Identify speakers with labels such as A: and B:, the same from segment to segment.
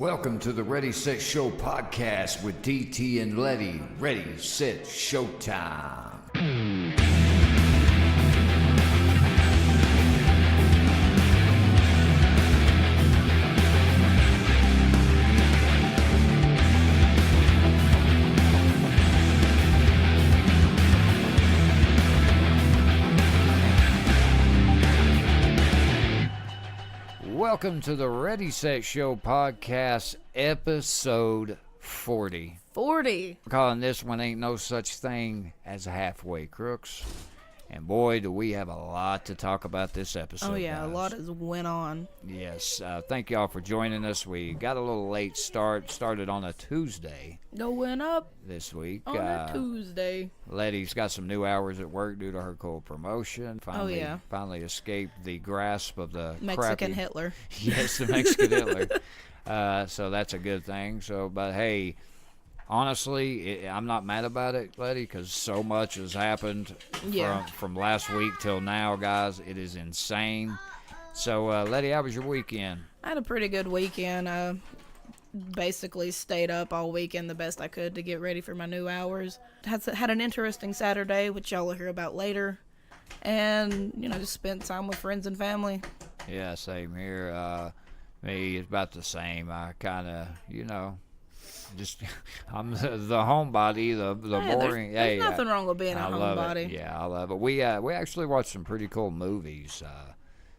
A: Welcome to the Ready, Set, Show podcast with DT and Lette. Ready, Set, Showtime. Welcome to the Ready, Set, Show podcast, episode 40.
B: 40.
A: We're calling this one Ain't No Such Thing as a Halfway Crooks. And boy, do we have a lot to talk about this episode.
B: Oh, yeah,
A: guys.
B: a lot has went on.
A: Yes, thank y'all for joining us. We got a little late started on a Tuesday.
B: Going up
A: this week.
B: on a Tuesday.
A: Letty's got some new hours at work due to her cool promotion. Finally escaped the grasp of the
B: Mexican Hitler.
A: Yes, the Mexican Hitler. So that's a good thing. But hey, honestly, I'm not mad about it, Letty, because so much has happened from last week till now, guys. It is insane. So, Letty, how was your weekend?
B: I had a pretty good weekend. Basically stayed up all weekend the best I could to get ready for my new hours. Had an interesting Saturday, which y'all will hear about later. And, just spent time with friends and family.
A: Yeah, same here. Me, it's about the same. I kind of, I'm the homebody, the boring.
B: There's nothing wrong with being a homebody.
A: Yeah, I love it. We actually watched some pretty cool movies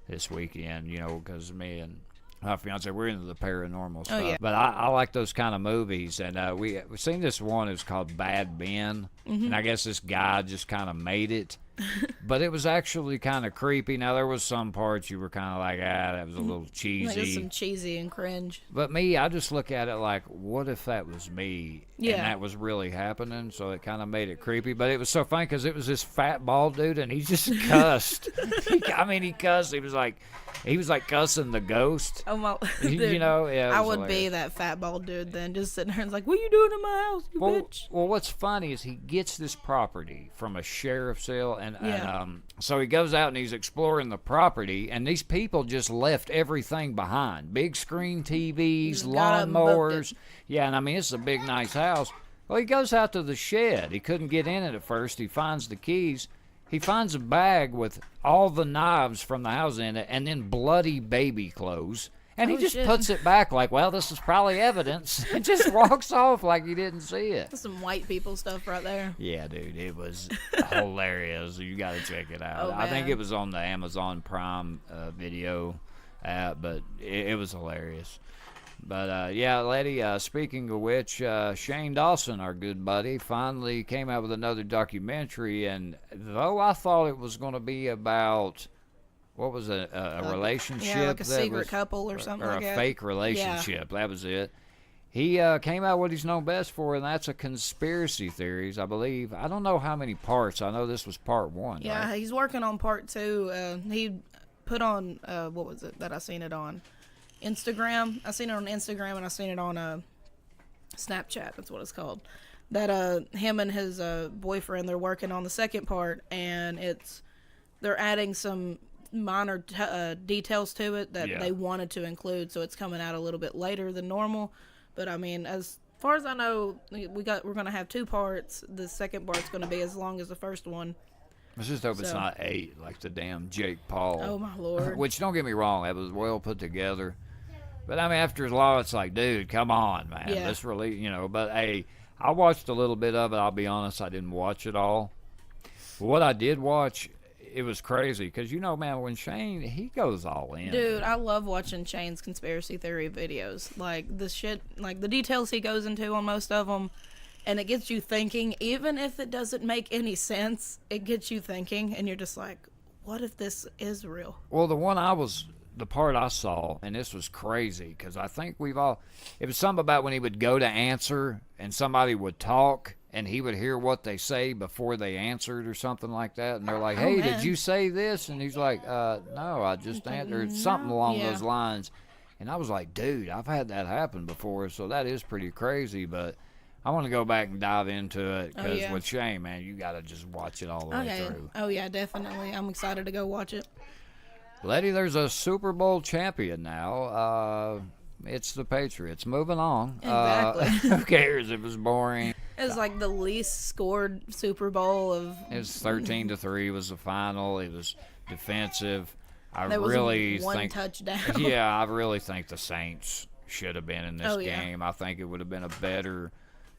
A: this weekend, because me and my fiance, we're into the paranormal stuff.
B: Oh, yeah.
A: But I like those kind of movies, and we've seen this one. It's called Bad Ben, and I guess this guy just kind of made it. But it was actually kind of creepy. Now, there was some parts you were kind of like, that was a little cheesy.
B: Like some cheesy and cringe.
A: But me, I just look at it like, what if that was me?
B: Yeah.
A: And that was really happening? So it kind of made it creepy. But it was so funny because it was this fat, bald dude, and he just cussed. He cussed. He was like cussing the ghost.
B: Oh, my.
A: Dude,
B: I would be that fat, bald dude then, just sitting there and like, what are you doing in my house, you bitch?
A: Well, what's funny is he gets this property from a sheriff's sale, and so he goes out and he's exploring the property, and these people just left everything behind. Big screen TVs, lawnmowers. Yeah, and it's a big, nice house. Well, he goes out to the shed. He couldn't get in it at first. He finds the keys. He finds a bag with all the knives from the house in it and then bloody baby clothes. And he just puts it back like, well, this is probably evidence. And just walks off like he didn't see it.
B: That's some white people stuff right there.
A: Yeah, dude, it was hilarious. You got to check it out.
B: Oh,
A: I think it was on the Amazon Prime video app, but it was hilarious. But, Letty, speaking of which, Shane Dawson, our good buddy, finally came out with another documentary. And though I thought it was going to be about... What was it? A relationship?
B: Yeah, like a secret couple or something like that.
A: Or a fake relationship. Yeah. That was it. He came out what he's known best for, and that's a conspiracy theories, I believe. I don't know how many parts. I know this was part 1.
B: Yeah,
A: right?
B: He's working on part 2. He put on, what was it that I seen it on? Instagram. I seen it on Instagram, and I seen it on Snapchat. That's what it's called. That him and his boyfriend, they're working on the second part, and they're adding some minor details to it that they wanted to include, so it's coming out a little bit later than normal. But as far as I know, we're gonna have 2 parts. The second part's gonna be as long as the first one.
A: Let's just hope it's not 8 like the damn Jake Paul.
B: Oh my lord!
A: Which, don't get me wrong, that was well put together. But after a while, it's like, dude, come on, man.
B: Yeah.
A: Let's really, But hey, I watched a little bit of it. I'll be honest, I didn't watch it all. But what I did watch, it was crazy because, man, when Shane, he goes all in.
B: Dude, I love watching Shane's conspiracy theory videos. Like, the shit, like the details he goes into on most of them, and it gets you thinking. Even if it doesn't make any sense, it gets you thinking, and you're just like, what if this is real?
A: Well, the part I saw, and this was crazy because I think it was something about when he would go to answer and somebody would talk, and he would hear what they say before they answered or something like that. And they're like, hey, did you say this? And he's like, no, I just answered something along those lines. And I was like, dude, I've had that happen before, so that is pretty crazy. But I want to go back and dive into it because with Shane, man, you got to just watch it all the way through.
B: Oh, yeah, definitely. I'm excited to go watch it.
A: Letty, there's a Super Bowl champion now. it's the Patriots. Moving on.
B: Exactly.
A: Who cares? It was boring.
B: It was like the least scored Super Bowl of.
A: It was 13-3 was the final. It was defensive.
B: There was
A: really
B: one
A: think,
B: touchdown.
A: Yeah, I really think the Saints should have been in this
B: yeah.
A: game. I think it would have been a better,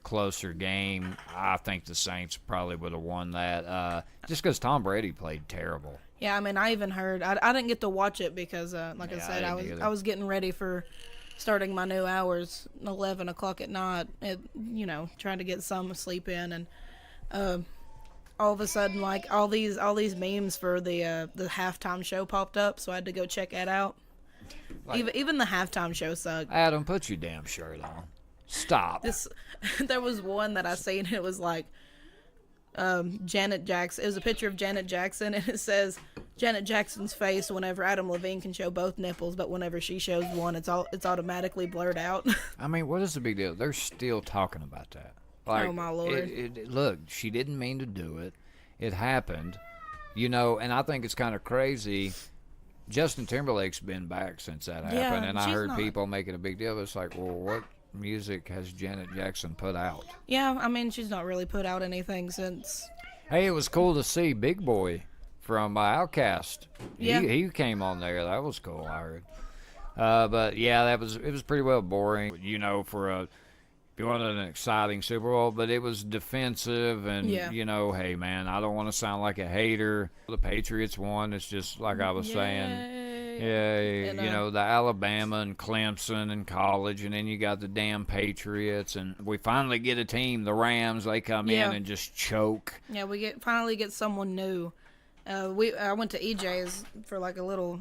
A: closer game. I think the Saints probably would have won that. Just because Tom Brady played terrible.
B: Yeah, I mean, I even heard. I didn't get to watch it because, like I said, I was getting ready for starting my new hours, 11 o'clock at night. Trying to get some sleep in, and all of a sudden, like all these memes for the halftime show popped up, so I had to go check that out. Like, even the halftime show sucked.
A: Adam, put your damn shirt on. Stop.
B: There was one that I seen. It was like Janet Jackson. It was a picture of Janet Jackson, and it says Janet Jackson's face whenever Adam Levine can show both nipples, but whenever she shows one, it's automatically blurred out.
A: I mean, what is the big deal? They're still talking about that. Like,
B: oh my Lord!
A: Look, she didn't mean to do it. It happened, and I think it's kind of crazy. Justin Timberlake's been back since that happened, and I heard people making a big deal. It's like, well, what music has Janet Jackson put out?
B: Yeah, I mean, she's not really put out anything since.
A: Hey, it was cool to see Big Boy from Outkast.
B: Yeah.
A: He came on there. That was cool, I heard. But yeah, it was pretty well boring, it wasn't an exciting Super Bowl, but it was defensive, and hey man, I don't want to sound like a hater. The Patriots won. It's just like I was saying. Yeah, and, the Alabama and Clemson and college, and then you got the damn Patriots, and we finally get a team, the Rams. They come in and just choke.
B: Yeah, we finally get someone new. I went to EJ's for like a little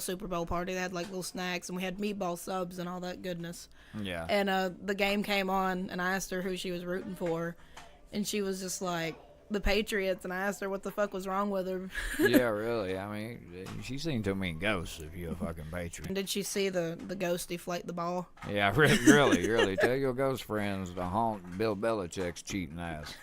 B: Super Bowl party. They had like little snacks, and we had meatball subs and all that goodness.
A: Yeah.
B: And the game came on, and I asked her who she was rooting for, and she was just like, the Patriots, and I asked her what the fuck was wrong with her.
A: Yeah, really. I mean, she's seen too many ghosts if you're a fucking Patriot.
B: Did she see the ghost deflate the ball?
A: Yeah, really. Tell your ghost friends to haunt Bill Belichick's cheating ass.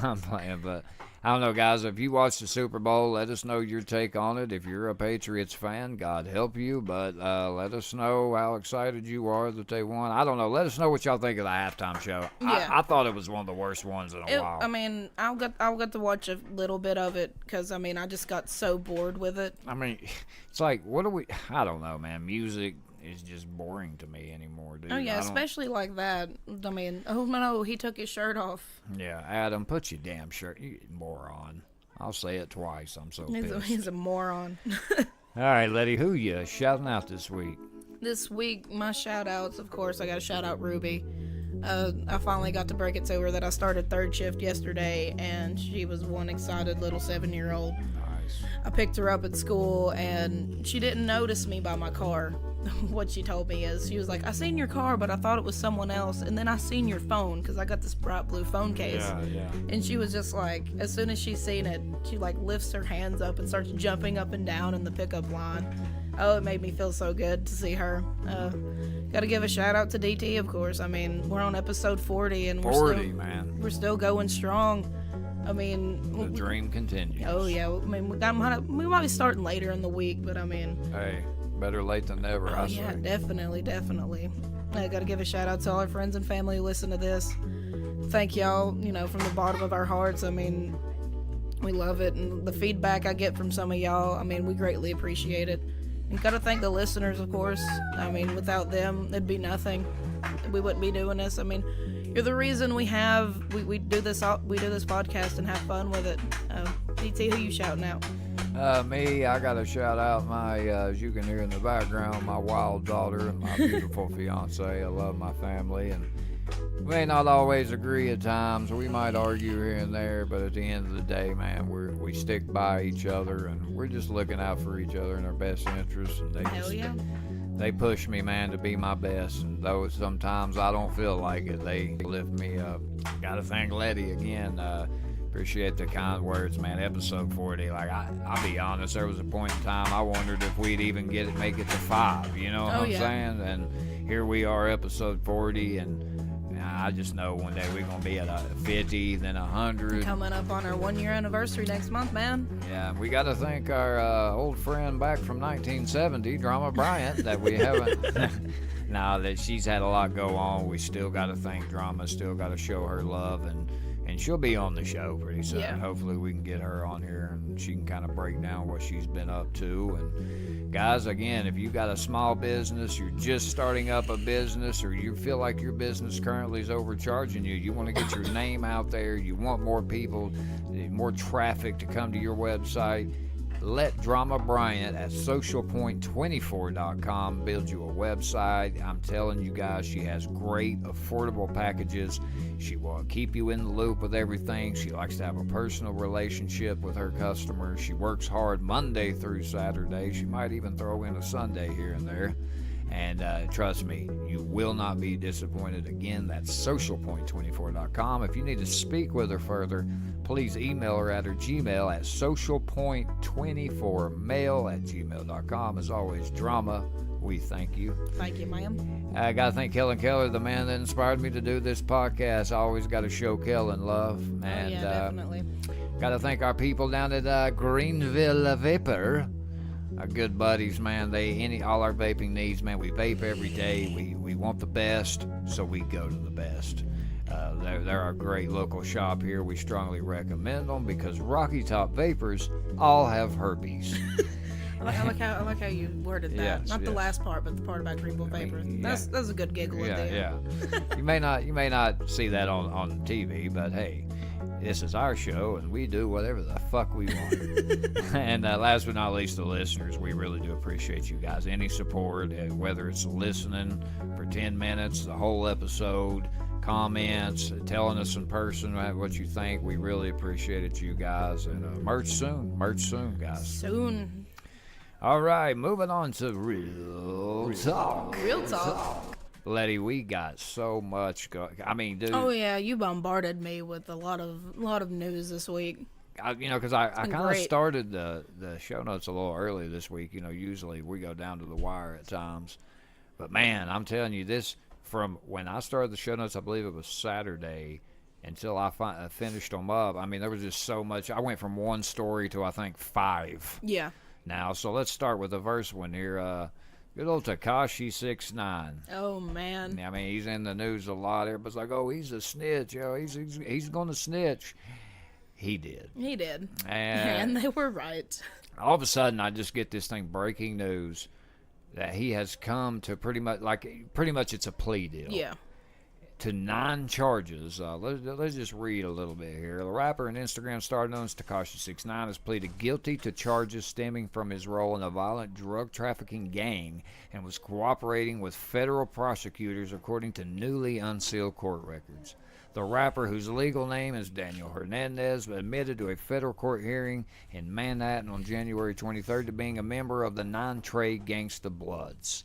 A: I'm playing, but I don't know, guys. If you watch the Super Bowl, let us know your take on it. If you're a Patriots fan, God help you. But let us know how excited you are that they won. I don't know. Let us know what y'all think of the halftime show.
B: Yeah.
A: I thought it was one of the worst ones in a while.
B: I mean, I got to watch a little bit of it because, I mean, I just got so bored with it.
A: I mean, it's like, I don't know, man. Music is just boring to me anymore, dude.
B: Oh, yeah, especially like that. I mean, oh, no, he took his shirt off.
A: Yeah, Adam, put your damn shirt. You moron. I'll say it twice. I'm so pissed.
B: He's a moron.
A: All right, Letty, who you shouting out this week?
B: This week, my shout-outs, of course, I got to shout out Ruby. I finally got to break it to her that I started third shift yesterday, and she was one excited little 7-year-old.
A: Nice.
B: I picked her up at school, and she didn't notice me by my car. What she told me is, she was like, I seen your car, but I thought it was someone else, and then I seen your phone, because I got this bright blue phone case.
A: Yeah.
B: And she was just like, as soon as she seen it, she like lifts her hands up and starts jumping up and down in the pickup line. Oh, it made me feel so good to see her. Gotta give a shout out to DT, of course. I mean, we're on episode 40, and we're still going strong. I mean,
A: the dream continues.
B: Oh yeah, I mean, we might be starting later in the week, but I mean,
A: hey, better late than never.
B: Oh yeah, definitely. I gotta give a shout out to all our friends and family who listen to this. Thank y'all, from the bottom of our hearts. I mean, we love it, and the feedback I get from some of y'all, I mean, we greatly appreciate it. And gotta thank the listeners, of course. I mean, without them, it'd be nothing. We wouldn't be doing this. I mean, you're the reason we do this podcast and have fun with it. DT, who you shouting out?
A: Me, I got to shout out my, as you can hear in the background, my wild daughter and my beautiful fiance. I love my family, and we may not always agree at times. We might argue here and there, but at the end of the day, man, we stick by each other, and we're just looking out for each other in our best interests. And
B: Hell yeah.
A: They push me, man, to be my best, and though sometimes I don't feel like it, they lift me up. Gotta thank Lette again. Appreciate the kind words, man. Episode 40, like I'll be honest, there was a point in time I wondered if we'd even make it to 5. You know what I'm saying? And here we are, episode 40, and I just know one day we're gonna be at 50, then 100.
B: Coming up on our 1-year anniversary next month, man.
A: Yeah, we got to thank our old friend back from 1970, Drama Bryant, that we haven't. Now that she's had a lot go on, we still got to thank Drama. Still got to show her love, and she'll be on the show pretty soon.
B: Yeah.
A: Hopefully we can get her on here and she can kind of break down what she's been up to. And guys, again, if you got a small business, you're just starting up a business, or you feel like your business currently is overcharging you, you want to get your name out there, you want more people, more traffic to come to your website, let Drama Bryant at socialpoint24.com build you a website. I'm telling you guys, she has great, affordable packages. She will keep you in the loop with everything. She likes to have a personal relationship with her customers. She works hard Monday through Saturday. She might even throw in a Sunday here and there. And trust me, you will not be disappointed. Again, that's socialpoint24.com. If you need to speak with her further, please email her at her Gmail at socialpoint24mail@gmail.com. As always, Drama, we thank you.
B: Thank you, ma'am.
A: I got to thank Kellen Keller, the man that inspired me to do this podcast. I always got to show Kellen love. And,
B: yeah, definitely.
A: Got to thank our people down at Greenville Vapor. Our good buddies, man. All our vaping needs, man. We vape every day. We want the best, so we go to the best. They're a great local shop here. We strongly recommend them because Rocky Top Vapors all have herpes.
B: I like how you worded that.
A: Yes,
B: Not the
A: yes.
B: last part, but the part about Greenville Vapors. That's a good giggle at the end.
A: Yeah. You may not see that on TV, but hey, this is our show, and we do whatever the fuck we want. And last but not least, the listeners, we really do appreciate you guys. Any support, whether it's listening for 10 minutes, the whole episode, comments, telling us in person what you think, we really appreciate it, you guys. And merch soon, guys.
B: Soon.
A: All right, moving on to Real Talk.
B: Real talk.
A: Letty, we got so much I mean, dude.
B: Oh yeah, you bombarded me with a lot of news this week.
A: Because I kind of
B: great.
A: started the show notes a little early this week. Usually we go down to the wire at times. But, man, I'm telling you, this, from when I started the show notes, I believe it was Saturday, until I finished them up, I mean, there was just so much. I went from one story to, I think, 5
B: Yeah.
A: now. So let's start with the first one here. Good old Tekashi 6ix9ine.
B: Oh man.
A: I mean, he's in the news a lot. Everybody's like, "Oh, he's a snitch. He's going to snitch." He did.
B: He did.
A: And
B: they were right.
A: all of a sudden, I just get this thing, breaking news, that he has come to pretty much it's a plea deal.
B: Yeah.
A: To 9 charges. Let's just read a little bit here. The rapper and Instagram star known as Tekashi 6ix9ine has pleaded guilty to charges stemming from his role in a violent drug trafficking gang and was cooperating with federal prosecutors, according to newly unsealed court records. The rapper, whose legal name is Daniel Hernandez, admitted to a federal court hearing in Manhattan on January 23rd to being a member of the 9 Trey Gangsta Bloods.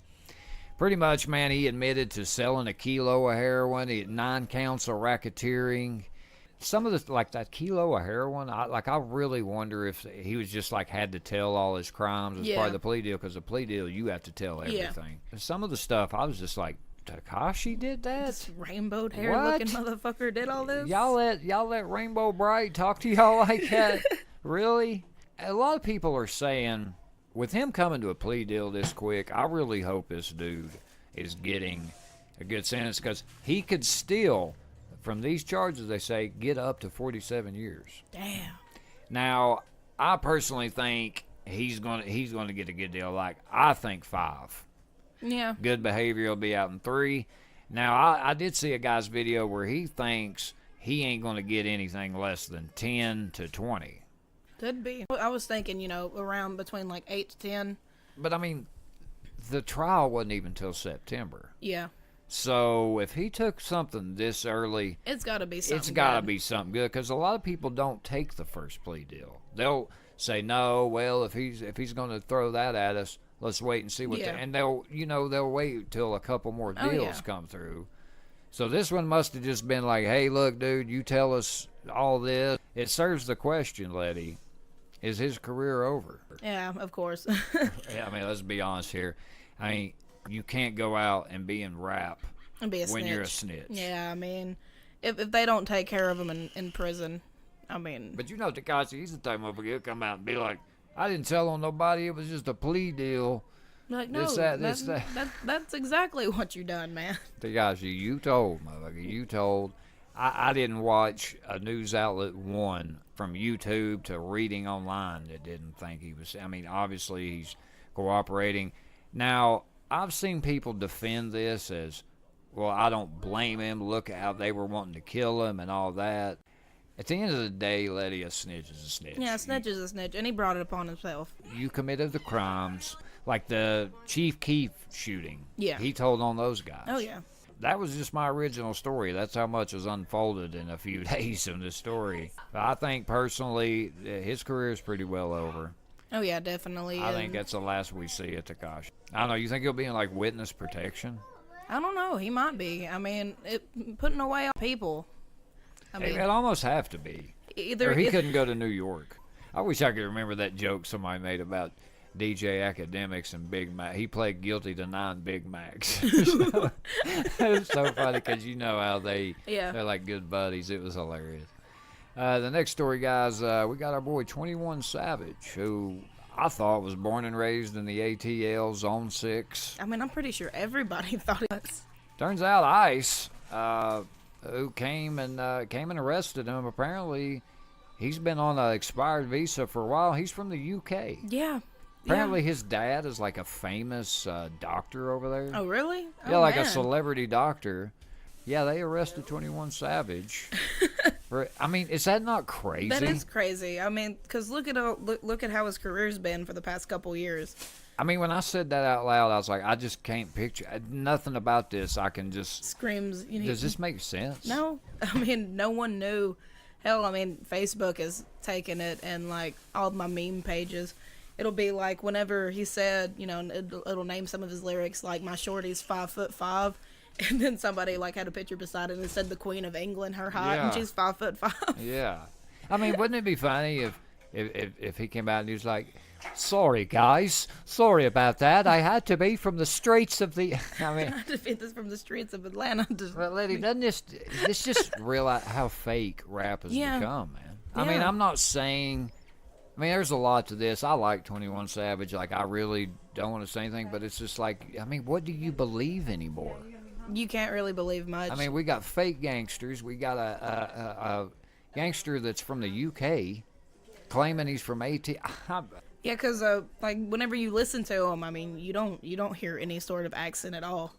A: Pretty much, man, he admitted to selling a kilo of heroin, 9 counts of racketeering. Some of the, like that kilo of heroin, I really wonder if he was just had to tell all his crimes as part of the plea deal, because the plea deal, you have to tell everything. Yeah. Some of the stuff, I was just like, Tekashi did that?
B: This rainbowed hair looking motherfucker did all this?
A: Y'all let Rainbow Bright talk to y'all like that? Really? A lot of people are saying, with him coming to a plea deal this quick, I really hope this dude is getting a good sentence, because he could still, from these charges, they say, get up to 47 years.
B: Damn.
A: Now, I personally think he's gonna get a good deal. I think 5.
B: Yeah.
A: Good behavior will be out in 3. Now, I did see a guy's video where he thinks he ain't going to get anything less than 10 to 20.
B: Could be. I was thinking, around between 8 to 10.
A: But, I mean, the trial wasn't even till September.
B: Yeah.
A: So, if he took something this early,
B: it's got to be something
A: It's got to be something good, because a lot of people don't take the first plea deal. They'll say, no, well, if he's going to throw that at us, let's wait and see what and they'll wait till a couple more deals come through. So this one must have just been like, hey, look, dude, you tell us all this. It serves the question, Letty, is his career over?
B: Yeah, of course.
A: Yeah, I mean, let's be honest here. I mean, you can't go out and be in rap
B: It'd be a
A: when
B: snitch.
A: you're a snitch.
B: Yeah, I mean, if they don't take care of him in prison, I mean.
A: But you know, Tekashi, he's the type of motherfucker he'll come out and be like, I didn't tell on nobody. It was just a plea deal.
B: Like, no,
A: This, that.
B: that's exactly what you done, man.
A: Tekashi, you told, motherfucker. You told. I didn't watch a news outlet one from YouTube to reading online that didn't think he was. I mean, obviously he's cooperating. Now, I've seen people defend this as, well, I don't blame him. Look at how they were wanting to kill him and all that. At the end of the day, Letty, a snitch is a snitch.
B: Yeah, a snitch is a snitch, and he brought it upon himself.
A: You committed the crimes, like the Chief Keef shooting.
B: Yeah.
A: He told on those guys.
B: Oh, yeah.
A: That was just my original story. That's how much was unfolded in a few days in this story. But I think, personally, his career is pretty well over.
B: Oh, yeah, definitely.
A: I think that's the last we see of Tekashi. I don't know. You think he'll be in, like, witness protection?
B: I don't know. He might be. I mean, putting away people. I mean,
A: It'd almost have to be.
B: Either
A: Or he couldn't go to New York. I wish I could remember that joke somebody made about DJ Academics and Big Mac. He played guilty to 9 Big Macs. It was so funny because you know how they're like good buddies. It was hilarious. The next story, guys, we got our boy 21 Savage, who I thought was born and raised in the ATL Zone 6.
B: I mean, I'm pretty sure everybody thought it was.
A: Turns out ICE, who came and arrested him, apparently he's been on an expired visa for a while. He's from the UK.
B: Yeah.
A: Apparently his dad is like a famous doctor over there.
B: Oh, really?
A: Yeah,
B: Oh,
A: like
B: man.
A: a celebrity doctor. Yeah, they arrested 21 Savage. I mean, is that not crazy?
B: That is crazy. I mean, because look at how his career's been for the past couple years.
A: I mean, when I said that out loud, I was like, I just can't picture nothing about this. I can just
B: Screams.
A: Does this make sense?
B: No. I mean, no one knew. Hell, I mean, Facebook has taken it, and like all my meme pages, it'll be like whenever he said, you know, it'll name some of his lyrics, like my shorty's 5'5", and then somebody like had a picture beside it and it said the Queen of England, her height, and she's 5'5".
A: Yeah. I mean, wouldn't it be funny if he came out and he was like, sorry, guys. Sorry about that. I had to be from the streets of the... I mean...
B: I had to fit this from the streets of Atlanta.
A: But, Letty, doesn't this just realize how fake rap has become, man? I mean, I'm not saying... I mean, there's a lot to this. I like 21 Savage. Like, I really don't want to say anything, but it's just like, I mean, what do you believe anymore?
B: You can't really believe much.
A: I mean, we got fake gangsters. We got a gangster that's from the UK claiming he's from AT.
B: Yeah, because like whenever you listen to him, I mean, you don't hear any sort of accent at all.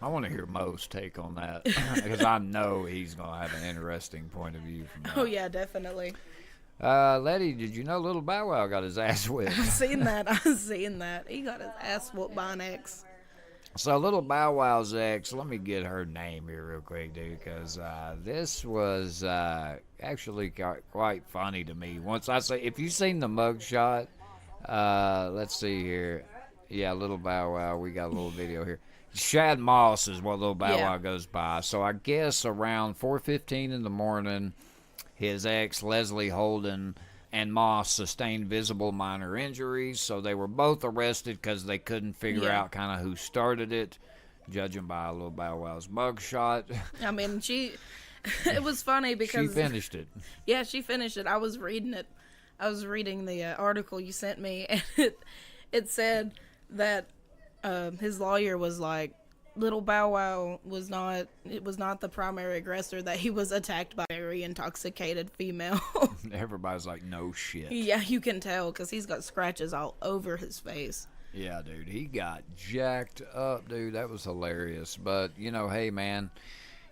A: I want to hear Mo's take on that because I know he's gonna have an interesting point of view from that.
B: Oh yeah, definitely.
A: Letty, did you know Little Bow Wow got his ass whipped?
B: I've seen that. He got his ass whooped by an ex.
A: So Little Bow Wow's ex, let me get her name here real quick, dude, because this was actually quite funny to me. Once I say, if you've seen the mugshot, let's see here. Yeah, Little Bow Wow, we got a little video here. Shad Moss is what Little Bow Wow goes by. So I guess around 4:15 in the morning, his ex, Leslie Holden, and Moss sustained visible minor injuries. So they were both arrested because they couldn't figure out kind of who started it, judging by Little Bow Wow's mugshot.
B: I mean, it was funny because...
A: She finished it.
B: Yeah, she finished it. I was reading it. I was reading the article you sent me, and it said that his lawyer was like, Little Bow Wow was not the primary aggressor, that he was attacked by a very intoxicated female.
A: Everybody's like, no shit.
B: Yeah, you can tell because he's got scratches all over his face.
A: Yeah, dude, he got jacked up, dude. That was hilarious. But, you know, hey, man,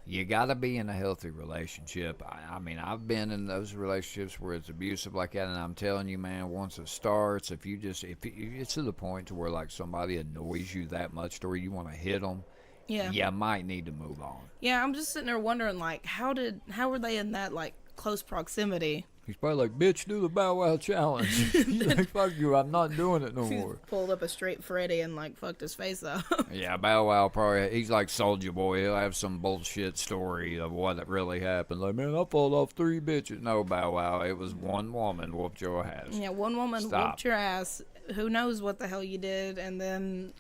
A: you got to be in a healthy relationship. I mean, I've been in those relationships where it's abusive like that, and I'm telling you, man, once it starts, if it's to the point to where, like, somebody annoys you that much to where you want to hit them, you might need to move on.
B: Yeah, I'm just sitting there wondering, like, how were they in that, like, close proximity?
A: He's probably like, bitch, do the Bow Wow challenge. He's like, fuck you, I'm not doing it no more.
B: Pulled up a straight Freddy and, like, fucked his face up.
A: Yeah, Bow Wow probably, he's like Soulja Boy. He'll have some bullshit story of what really happened. Like, man, I pulled off 3 bitches. No, Bow Wow, it was one woman whooped your ass.
B: Yeah, one woman whooped your ass. Who knows what the hell you did, and then...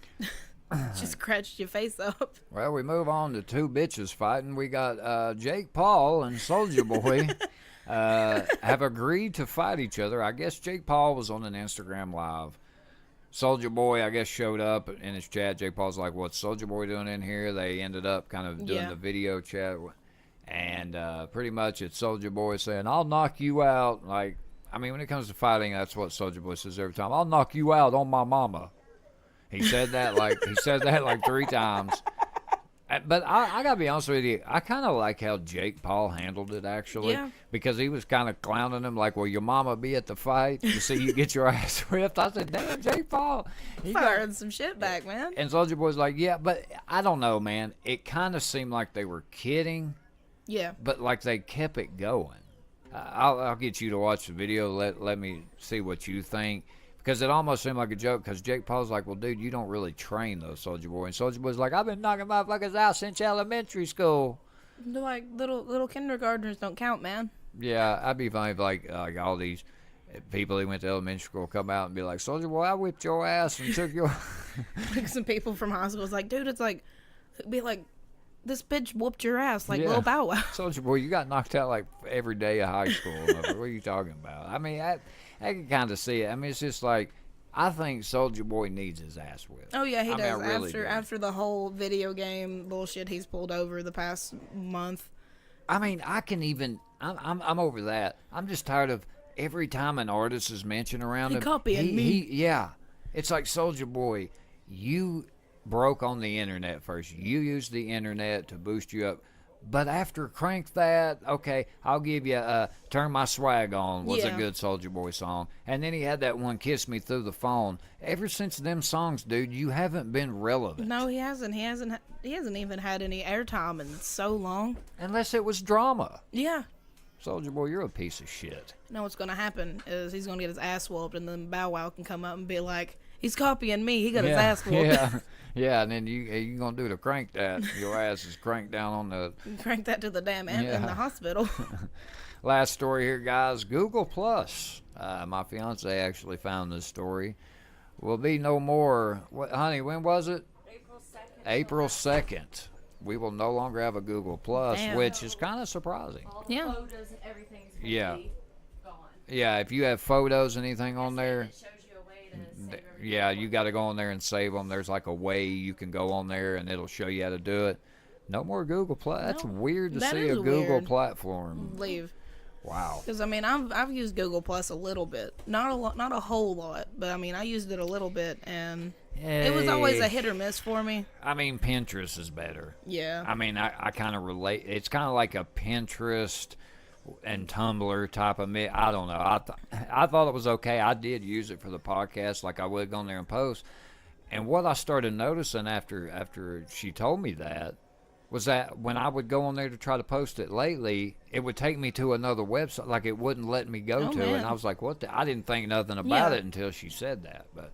B: Just scratched your face up.
A: Well, we move on to two bitches fighting. We got Jake Paul and Soulja Boy have agreed to fight each other. I guess Jake Paul was on an Instagram Live. Soulja Boy, I guess, showed up in his chat. Jake Paul's like, what's Soulja Boy doing in here? They ended up kind of doing the video chat. And pretty much it's Soulja Boy saying, I'll knock you out. Like, I mean, when it comes to fighting, that's what Soulja Boy says every time. I'll knock you out on my mama. He said that like 3 times. But I got to be honest with you, I kind of like how Jake Paul handled it, actually.
B: Yeah.
A: Because he was kind of clowning him like, will your mama be at the fight to see you get your ass whipped? I said, damn, Jake Paul. He
B: Firing some shit back, man.
A: And Soulja Boy's like, yeah, but I don't know, man. It kind of seemed like they were kidding.
B: Yeah.
A: But like they kept it going. I'll get you to watch the video. Let me see what you think. Because it almost seemed like a joke, because Jake Paul's like, well, dude, you don't really train those Soulja Boy. And Soulja Boy's like, I've been knocking motherfuckers out since elementary school.
B: They're like, little kindergartners don't count, man.
A: Yeah, I'd be fine if, like all these people who went to elementary school come out and be like, Soulja Boy, I whipped your ass and took your...
B: Like some people from high school is like, dude, it's like, be like, this bitch whooped your ass like
A: Yeah.
B: Lil Bow Wow.
A: Soulja Boy, you got knocked out like every day of high school. What are you talking about? I mean, I can kind of see it. I mean, it's just like, I think Soulja Boy needs his ass whipped.
B: Oh yeah, he does.
A: I really do.
B: After the whole video game bullshit he's pulled over the past month.
A: I mean, I'm over that. I'm just tired of every time an artist is mentioned around him.
B: Copying me.
A: Yeah. It's like, Soulja Boy, you broke on the internet first. You used the internet to boost you up. But after Crank That, okay, I'll give you Turn My Swag On was a good Soulja Boy song. And then he had that one, Kiss Me Through the Phone. Ever since them songs, dude, you haven't been relevant.
B: No, he hasn't. He hasn't even had any airtime in so long.
A: Unless it was drama.
B: Yeah.
A: Soulja Boy, you're a piece of shit.
B: Now what's going to happen is he's going to get his ass whooped, and then Bow Wow can come up and be like, he's copying me. He got his ass whooped.
A: Yeah, yeah, and then you gonna do the Crank That. Your ass is cranked down on the...
B: Crank that to the damn in the hospital.
A: Last story here, guys. Google Plus. My fiance actually found this story. Will be no more... What, honey, when was it?
C: April 2nd.
A: April 2nd. We will no longer have a Google Plus,
B: Damn.
A: which is kind of surprising.
C: All the
B: Yeah.
C: photos and everything's going to be gone.
A: Yeah, if you have photos, anything on there...
C: It shows you a way to save everything.
A: Yeah, you got to go on there and save them. There's like a way you can go on there, and it'll show you how to do it. No more Google Plus. That's weird to
B: that
A: see a
B: is
A: Google
B: weird.
A: platform.
B: Leave.
A: Wow.
B: Because I mean, I've used Google Plus a little bit, not a lot, not a whole lot, but I mean, I used it a little bit, and it was always a hit or miss for me.
A: I mean, Pinterest is better.
B: Yeah.
A: I mean, I kind of relate. It's kind of like a Pinterest and Tumblr type of me. I don't know. I thought it was okay. I did use it for the podcast, like I would go on there and post. And what I started noticing after she told me that was that when I would go on there to try to post it lately, it would take me to another website, like it wouldn't let me go to it. And I was like, what I didn't think nothing about it until she said that. But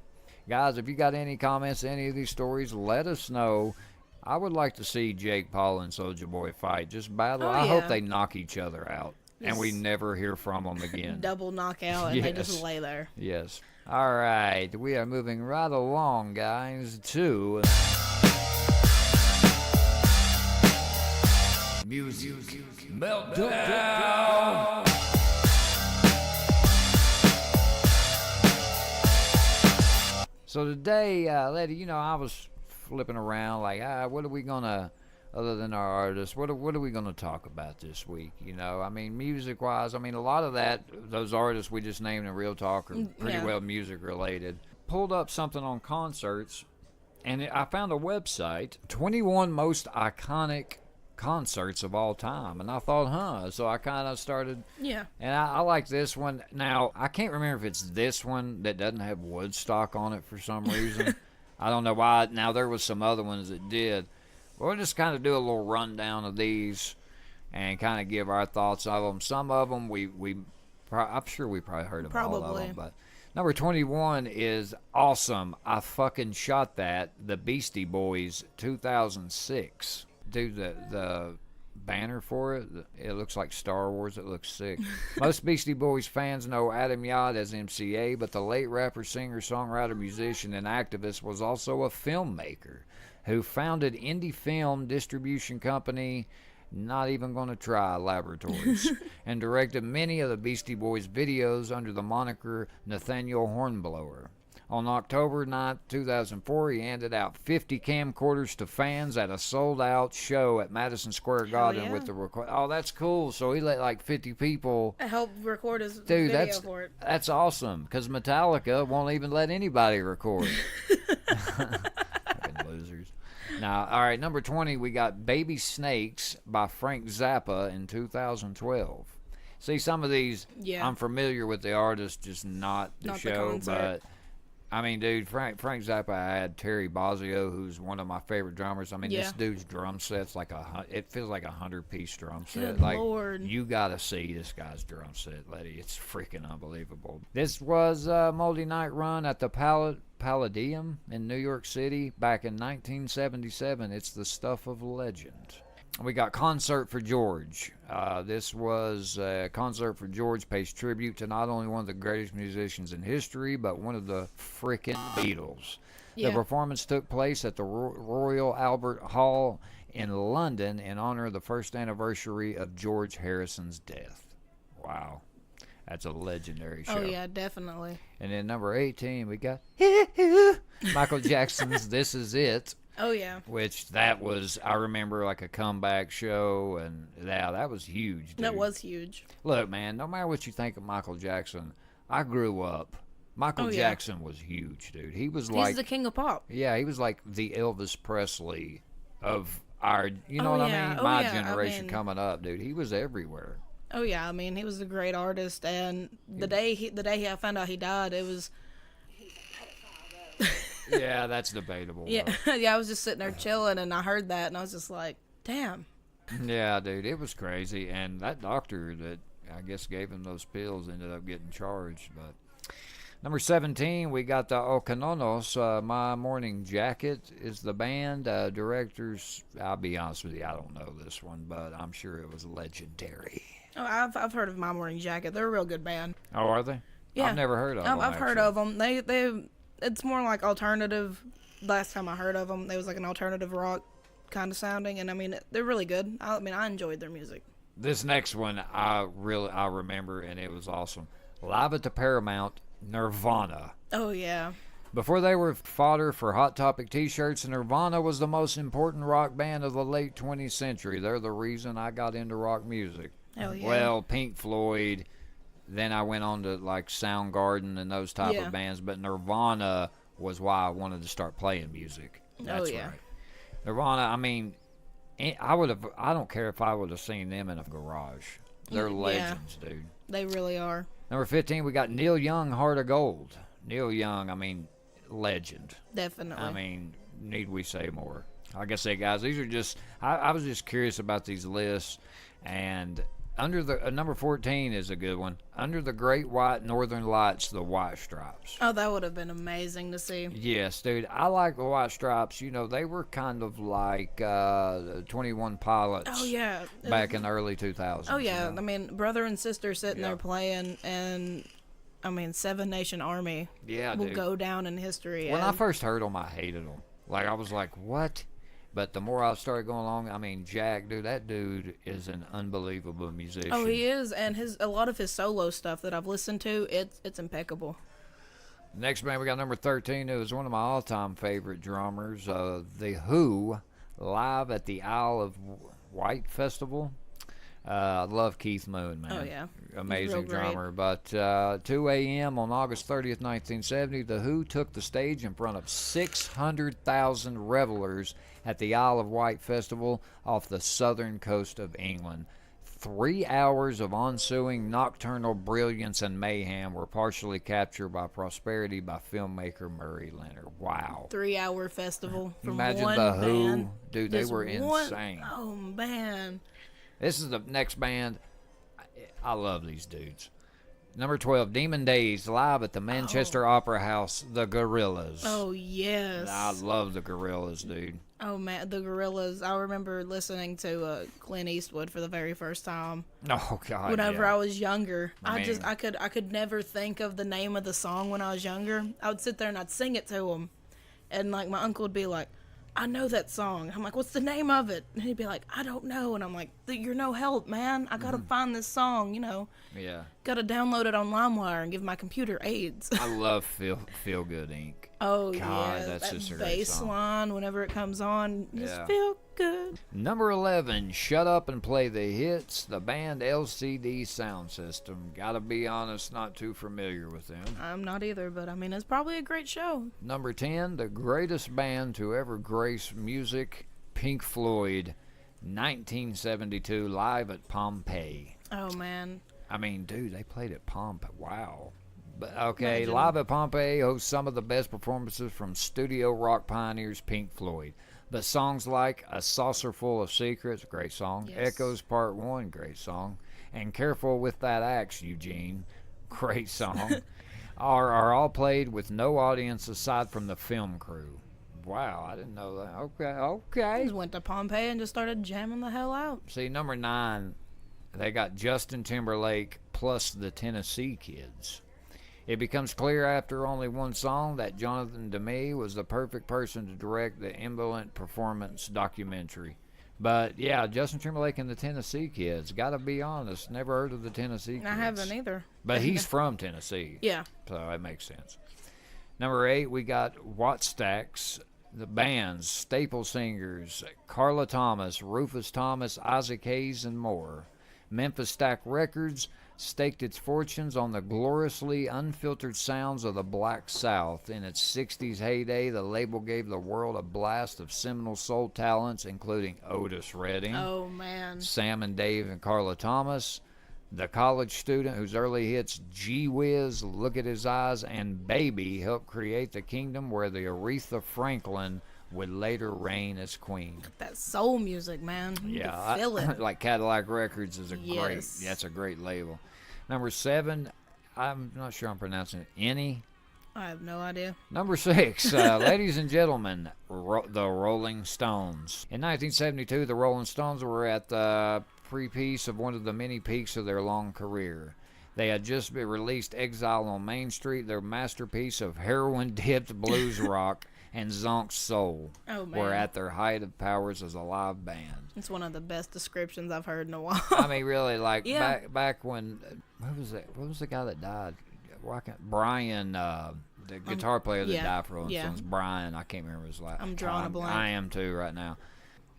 A: guys, if you got any comments to any of these stories, let us know. I would like to see Jake Paul and Soulja Boy fight, just battle. I hope they knock each other out and we never hear from them again.
B: Double knockout, and they just lay there.
A: Yes. All right, we are moving right along, guys, to Music Meltdown. So today, Lette, you know, I was flipping around like, what are we gonna, other than our artists, what are we gonna talk about this week? You know, I mean, music-wise, I mean, a lot of those artists we just named in Real Talk are pretty well music-related. Pulled up something on concerts, and I found a website, 21 most iconic concerts of all time, and I thought, so I kind of started, and I like this one. Now I can't remember if it's this one that doesn't have Woodstock on it for some reason. I don't know why. Now there was some other ones that did. We'll just kind of do a little rundown of these and kind of give our thoughts of them. Some of them I'm sure we probably heard of all of them, but number 21 is Awesome, I Fucking Shot That, the Beastie Boys, 2006. Dude, the banner for it. It looks like Star Wars. It looks sick. Most Beastie Boys fans know Adam Yauch as MCA, but the late rapper, singer, songwriter, musician, and activist was also a filmmaker who founded indie film distribution company Not Even Gonna Try Laboratories and directed many of the Beastie Boys videos under the moniker Nathaniel Hornblower. On October 9, 2004, he handed out 50 camcorders to fans at a sold-out show at Madison Square Garden with the record. Oh, that's cool. So he let like 50 people
B: help record his video for it.
A: That's awesome, because Metallica won't even let anybody record. Fucking losers. Now, all right, number 20, we got Baby Snakes by Frank Zappa in 2012. See, some of these, I'm familiar with the artist, just not the show, but... I mean, dude, Frank Zappa had Terry Bozzio, who's one of my favorite drummers. I mean, this dude's drum set's like it feels like 100-piece drum set.
B: Good
A: like,
B: Lord.
A: You gotta see this guy's drum set, Letty. It's freaking unbelievable. This was a multi-night run at the Palladium in New York City back in 1977. It's the stuff of legend. We got Concert for George. This was a Concert for George pays tribute to not only one of the greatest musicians in history, but one of the frickin' Beatles. The performance took place at the Royal Albert Hall in London in honor of the first anniversary of George Harrison's death. Wow. That's a legendary show.
B: Oh, yeah, definitely.
A: And then number 18, we got Michael Jackson's This Is It.
B: Oh, yeah.
A: Which that was, I remember, like a comeback show, and that was huge, dude.
B: That was huge.
A: Look, man, no matter what you think of Michael Jackson, I grew up. Michael Jackson was huge, dude. He was like...
B: He's the king of pop.
A: Yeah, he was like the Elvis Presley of our, you know what I mean? My generation coming up, dude. He was everywhere.
B: Oh, yeah. I mean, he was a great artist, and the day I found out he died, it was...
A: Yeah, that's debatable.
B: Yeah, I was just sitting there chilling, and I heard that, and I was just like, damn.
A: Yeah, dude, it was crazy. And that doctor that I guess gave him those pills ended up getting charged. But number 17, we got the Okanonos. My Morning Jacket is the band. Directors, I'll be honest with you, I don't know this one, but I'm sure it was legendary.
B: Oh, I've heard of My Morning Jacket. They're a real good band.
A: Oh, are they?
B: Yeah.
A: I've never heard of them.
B: I've heard of them. It's more like alternative. Last time I heard of them, they was like an alternative rock kind of sounding, and I mean, they're really good. I enjoyed their music.
A: This next one, I remember, and it was awesome. Live at the Paramount, Nirvana.
B: Oh, yeah.
A: Before they were fodder for Hot Topic t-shirts, Nirvana was the most important rock band of the late 20th century. They're the reason I got into rock music.
B: Hell yeah.
A: Well, Pink Floyd... Then I went on to like Soundgarden and those type of bands, but Nirvana was why I wanted to start playing music. That's right. Nirvana, I mean, I don't care if I would have seen them in a garage. They're legends, dude.
B: They really are.
A: Number 15, we got Neil Young, Heart of Gold. Neil Young, I mean, legend.
B: Definitely.
A: I mean, need we say more? Like I say, guys, these are just, I was just curious about these lists, and under the number 14 is a good one. Under the Great White Northern Lights, the White Stripes.
B: Oh, that would have been amazing to see.
A: Yes, dude. I like the White Stripes. You know, they were kind of like 21 Pilots.
B: Oh, yeah.
A: Back in the early 2000s.
B: Oh, yeah.
A: You know?
B: I mean, brother and sister sitting there playing, and I mean, Seven Nation Army will go down in history.
A: When I first heard them, I hated them. Like, I was like, what? But the more I started going along, I mean, Jack, dude, that dude is an unbelievable musician.
B: Oh, he is, and a lot of his solo stuff that I've listened to, it's impeccable.
A: Next band, we got number 13, who is one of my all-time favorite drummers, The Who, live at the Isle of Wight Festival. I love Keith Moon, man.
B: Oh, yeah.
A: Amazing drummer. But 2 a.m. on August 30th, 1970, The Who took the stage in front of 600,000 revelers at the Isle of Wight Festival off the southern coast of England. 3 hours of ensuing nocturnal brilliance and mayhem were partially captured by Prosperity by filmmaker Murray Leonard. Wow.
B: 3-hour festival for
A: Imagine
B: one
A: The
B: band.
A: Who. Dude, they
B: Just
A: were insane.
B: Oh, man.
A: This is the next band. I love these dudes. Number 12, Demon Days, live at the Manchester Opera House, the Gorillas.
B: Oh, yes.
A: I love the Gorillas, dude.
B: Oh, man, the Gorillas. I remember listening to Clint Eastwood for the very first time.
A: Oh, God,
B: Whenever
A: yeah.
B: I was younger.
A: I mean-
B: I could never think of the name of the song when I was younger. I would sit there and I'd sing it to him. And, like, my uncle would be like, I know that song. I'm like, what's the name of it? And he'd be like, I don't know. And I'm like, you're no help, man. I gotta find this song, you know.
A: Yeah.
B: Gotta download it on LimeWire and give my computer AIDS.
A: I love Feel Good Inc.
B: Oh,
A: God,
B: yeah.
A: that's
B: that
A: just a great
B: bass
A: song.
B: line, whenever it comes on, just
A: Yeah.
B: feel good.
A: Number 11, Shut Up and Play the Hits, the band LCD Sound System. Gotta be honest, not too familiar with them.
B: I'm not either, but I mean, it's probably a great show.
A: Number 10, the greatest band to ever grace music, Pink Floyd, 1972, live at Pompeii.
B: Oh, man.
A: I mean, dude, they played at Pompeii. Wow. But okay,
B: Imagine.
A: live at Pompeii hosts some of the best performances from studio rock pioneers Pink Floyd. But songs like A Saucer Full of Secrets, great song.
B: Yes.
A: Echoes Part 1, great song. And Careful with That Axe, Eugene, great song. are all played with no audience aside from the film crew. Wow, I didn't know that. Okay.
B: Just went to Pompeii and just started jamming the hell out.
A: See, number 9, they got Justin Timberlake plus the Tennessee Kids. It becomes clear after only one song that Jonathan Demme was the perfect person to direct the Indolent Performance documentary. But yeah, Justin Timberlake and the Tennessee Kids. Gotta be honest, never heard of the Tennessee Kids.
B: I haven't either.
A: But he's from Tennessee,
B: Yeah.
A: so that makes sense. Number 8, we got Wattstax, the bands, staple singers, Carla Thomas, Rufus Thomas, Isaac Hayes, and more. Memphis Stack Records staked its fortunes on the gloriously unfiltered sounds of the Black South. In its 60s heyday, the label gave the world a blast of seminal soul talents, including Otis Redding,
B: Oh, man.
A: Sam and Dave and Carla Thomas, the college student whose early hits Gee Whiz, Look at His Eyes, and Baby helped create the kingdom where the Aretha Franklin would later reign as queen.
B: That soul music, man. You
A: Yeah,
B: can feel it.
A: like Cadillac Records is
B: Yes.
A: that's a great label. Number 7, I'm not sure I'm pronouncing it, Any.
B: I have no idea.
A: Number 6, ladies and gentlemen, the Rolling Stones. In 1972, the Rolling Stones were at the pre-piece of one of the many peaks of their long career. They had just been released Exile on Main Street, their masterpiece of heroin-dipped blues rock, and Zonk Soul
B: Oh, man.
A: were at their height of powers as a live band.
B: It's one of the best descriptions I've heard in a while.
A: I mean, really, like
B: Yeah.
A: back when, what was it? What was the guy that died? Brian, the guitar player that
B: yeah,
A: died for Rolling
B: yeah.
A: Stones. Brian, I can't remember his last.
B: I'm drawing a blank.
A: I am too right now.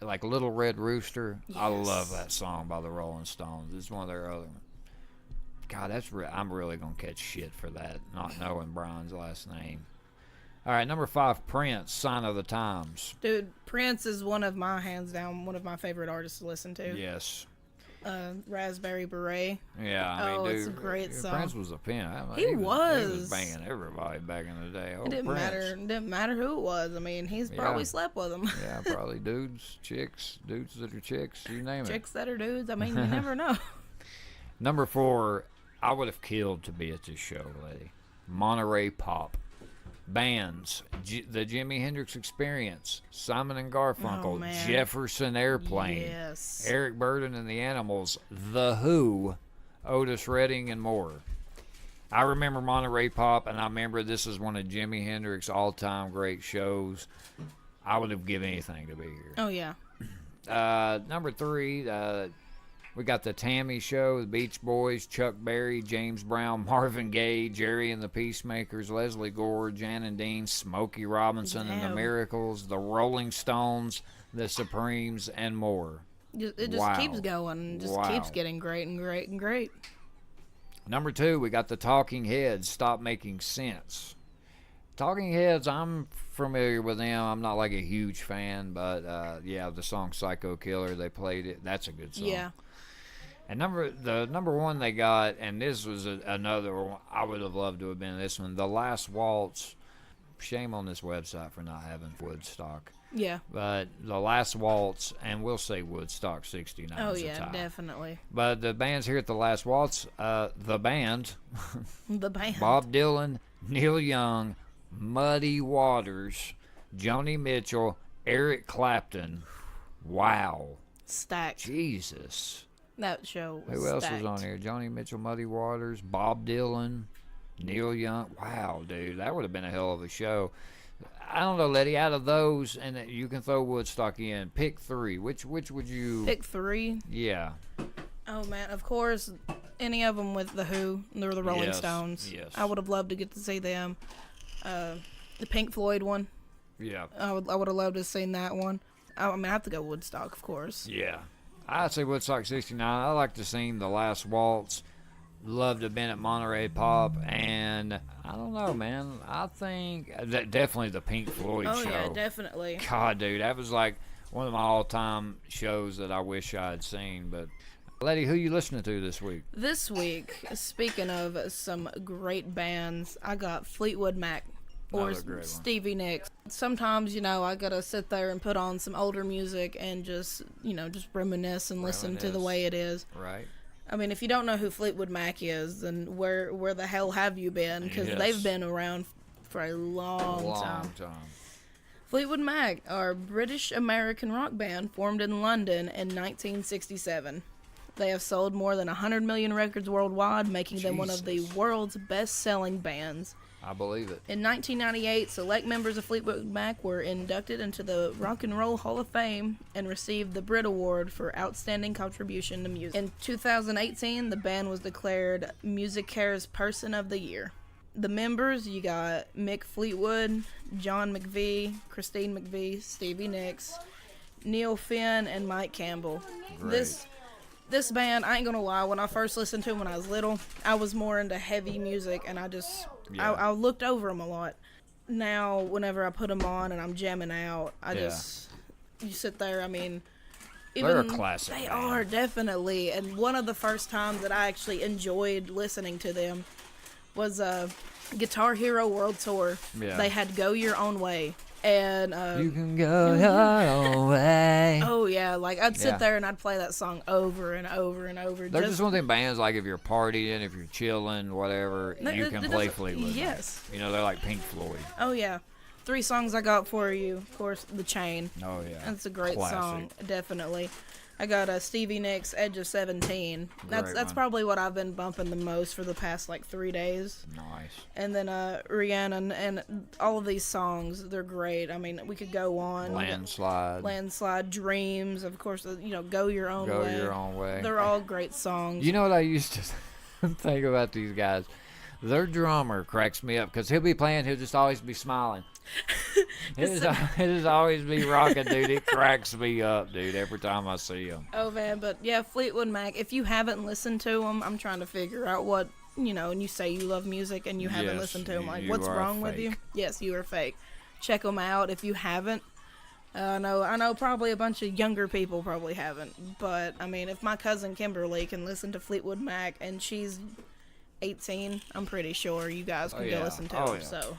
A: Like Little Red Rooster, I
B: Yes.
A: love that song by the Rolling Stones. It's one of their other. God, I'm really gonna catch shit for that, not knowing Brian's last name. All right, number 5, Prince, Sign of the Times.
B: Dude, Prince is one of my, hands down, one of my favorite artists to listen to.
A: Yes.
B: Raspberry Beret.
A: Yeah, I mean,
B: Oh,
A: dude,
B: it's a great song.
A: Prince was a pimp. I mean,
B: He
A: He
B: was.
A: was banging everybody back in the day. Oh,
B: It didn't
A: Prince.
B: matter. It didn't matter who it was. I mean, he's
A: Yeah.
B: probably slept with them.
A: Yeah, probably dudes, chicks, dudes that are chicks, you name it.
B: Chicks that are dudes. I mean, you never know.
A: Number 4, I would have killed to be at this show, lady. Monterey Pop. Bands, the Jimi Hendrix Experience, Simon and Garfunkel,
B: Oh, man.
A: Jefferson Airplane,
B: Yes.
A: Eric Burdon and the Animals, The Who, Otis Redding, and more. I remember Monterey Pop, and I remember this is one of Jimi Hendrix's all-time great shows. I would have given anything to be here.
B: Oh, yeah.
A: Number 3, we got the Tammy Show, the Beach Boys, Chuck Berry, James Brown, Marvin Gaye, Jerry and the Peacemakers, Leslie Gore, Jan and Dean, Smokey Robinson and the
B: Damn.
A: Miracles, the Rolling Stones, the Supremes, and more.
B: It just
A: Wow.
B: keeps going and just
A: Wow.
B: keeps getting great and great and great.
A: Number 2, we got the Talking Heads, Stop Making Sense. Talking Heads, I'm familiar with them. I'm not like a huge fan, but yeah, the song Psycho Killer, they played it. That's a good song.
B: Yeah.
A: And the number 1 they got, and this was another one, I would have loved to have been this one, The Last Waltz, shame on this website for not having Woodstock.
B: Yeah.
A: But The Last Waltz, and we'll say Woodstock 69
B: Oh
A: is a
B: yeah,
A: tie.
B: definitely.
A: But the bands here at The Last Waltz, the band,
B: The band.
A: Bob Dylan, Neil Young, Muddy Waters, Joni Mitchell, Eric Clapton. Wow.
B: Stacked.
A: Jesus.
B: That show was
A: Who else
B: stacked.
A: was on here? Joni Mitchell, Muddy Waters, Bob Dylan, Neil Young. Wow, dude, that would have been a hell of a show. I don't know, Letty, out of those, and you can throw Woodstock in, pick three. Which would you...
B: Pick three.
A: Yeah.
B: Oh man, of course, any of them with the Who or the Rolling
A: Yes,
B: Stones.
A: yes.
B: I would have loved to get to see them. The Pink Floyd one.
A: Yeah.
B: I would have loved to have seen that one. I mean, I have to go Woodstock, of course.
A: Yeah. I'd say Woodstock 69. I like to sing The Last Waltz. Love to have been at Monterey Pop. And I don't know, man. I think that definitely the Pink Floyd
B: Oh
A: show.
B: yeah, definitely.
A: God, dude, that was like one of my all-time shows that I wish I had seen. But, Letty, who you listening to this week?
B: This week, speaking of some great bands, I got Fleetwood Mac or
A: Another great one.
B: Stevie Nicks. Sometimes, I gotta sit there and put on some older music and just reminisce and listen to the
A: Reminisce.
B: way it is.
A: Right.
B: I mean, if you don't know who Fleetwood Mac is, then where the hell have you been? Because
A: Yes.
B: they've been around for a long time. Fleetwood Mac are a British-American rock band formed in London in 1967. They have sold more than 100 million records worldwide, making them one of the
A: Jesus.
B: world's best-selling bands.
A: I believe it.
B: In 1998, select members of Fleetwood Mac were inducted into the Rock and Roll Hall of Fame and received the Brit Award for Outstanding Contribution to Music. In 2018, the band was declared Musicare's Person of the Year. The members, you got Mick Fleetwood, John McVie, Christine McVie, Stevie Nicks, Neil Finn, and Mike Campbell.
A: Great.
B: This band, I ain't gonna lie, when I first listened to them when I was little, I was more into heavy music, and I looked over them a lot. Now, whenever I put them on and I'm jamming out, you sit there, I mean...
A: They're a classic
B: They
A: band.
B: are, definitely. And one of the first times that I actually enjoyed listening to them was Guitar Hero World Tour.
A: Yeah.
B: They had Go Your Own Way. And
A: You can go your own way.
B: oh yeah, like I'd sit
A: Yeah.
B: there and I'd play that song over and over and over.
A: They're just one of them bands, like if you're partying, if you're chilling, whatever,
B: No,
A: you
B: it
A: can
B: doesn't-
A: play Fleetwood.
B: yes.
A: They're like Pink Floyd.
B: Oh yeah. 3 songs I got for you. Of course, The Chain.
A: Oh, yeah.
B: That's a great
A: Classic.
B: song, definitely. I got Stevie Nicks, Edge of 17. That's
A: Great one.
B: probably what I've been bumping the most for the past 3 days.
A: Nice.
B: And then Rihanna and all of these songs, they're great. I mean, we could go on. Landslide, Dreams, of course. Go Your Own
A: Go
B: Way.
A: Your Own Way.
B: They're all great songs.
A: You know what I used to think about these guys? Their drummer cracks me up because he'll be playing, he'll just always be smiling. It just always be rocking, dude. It cracks me up, dude, every time I see him.
B: Oh man, but yeah, Fleetwood Mac. If you haven't listened to them, I'm trying to figure out what and you say you love music and you haven't
A: Yes,
B: listened to them. Like,
A: you
B: what's
A: are
B: wrong with you?
A: fake.
B: Yes, you are fake. Check them out if you haven't. I know. Probably a bunch of younger people probably haven't. But I mean, if my cousin Kimberly can listen to Fleetwood Mac and she's 18, I'm pretty sure you guys can go listen to them.
A: yeah.
B: So,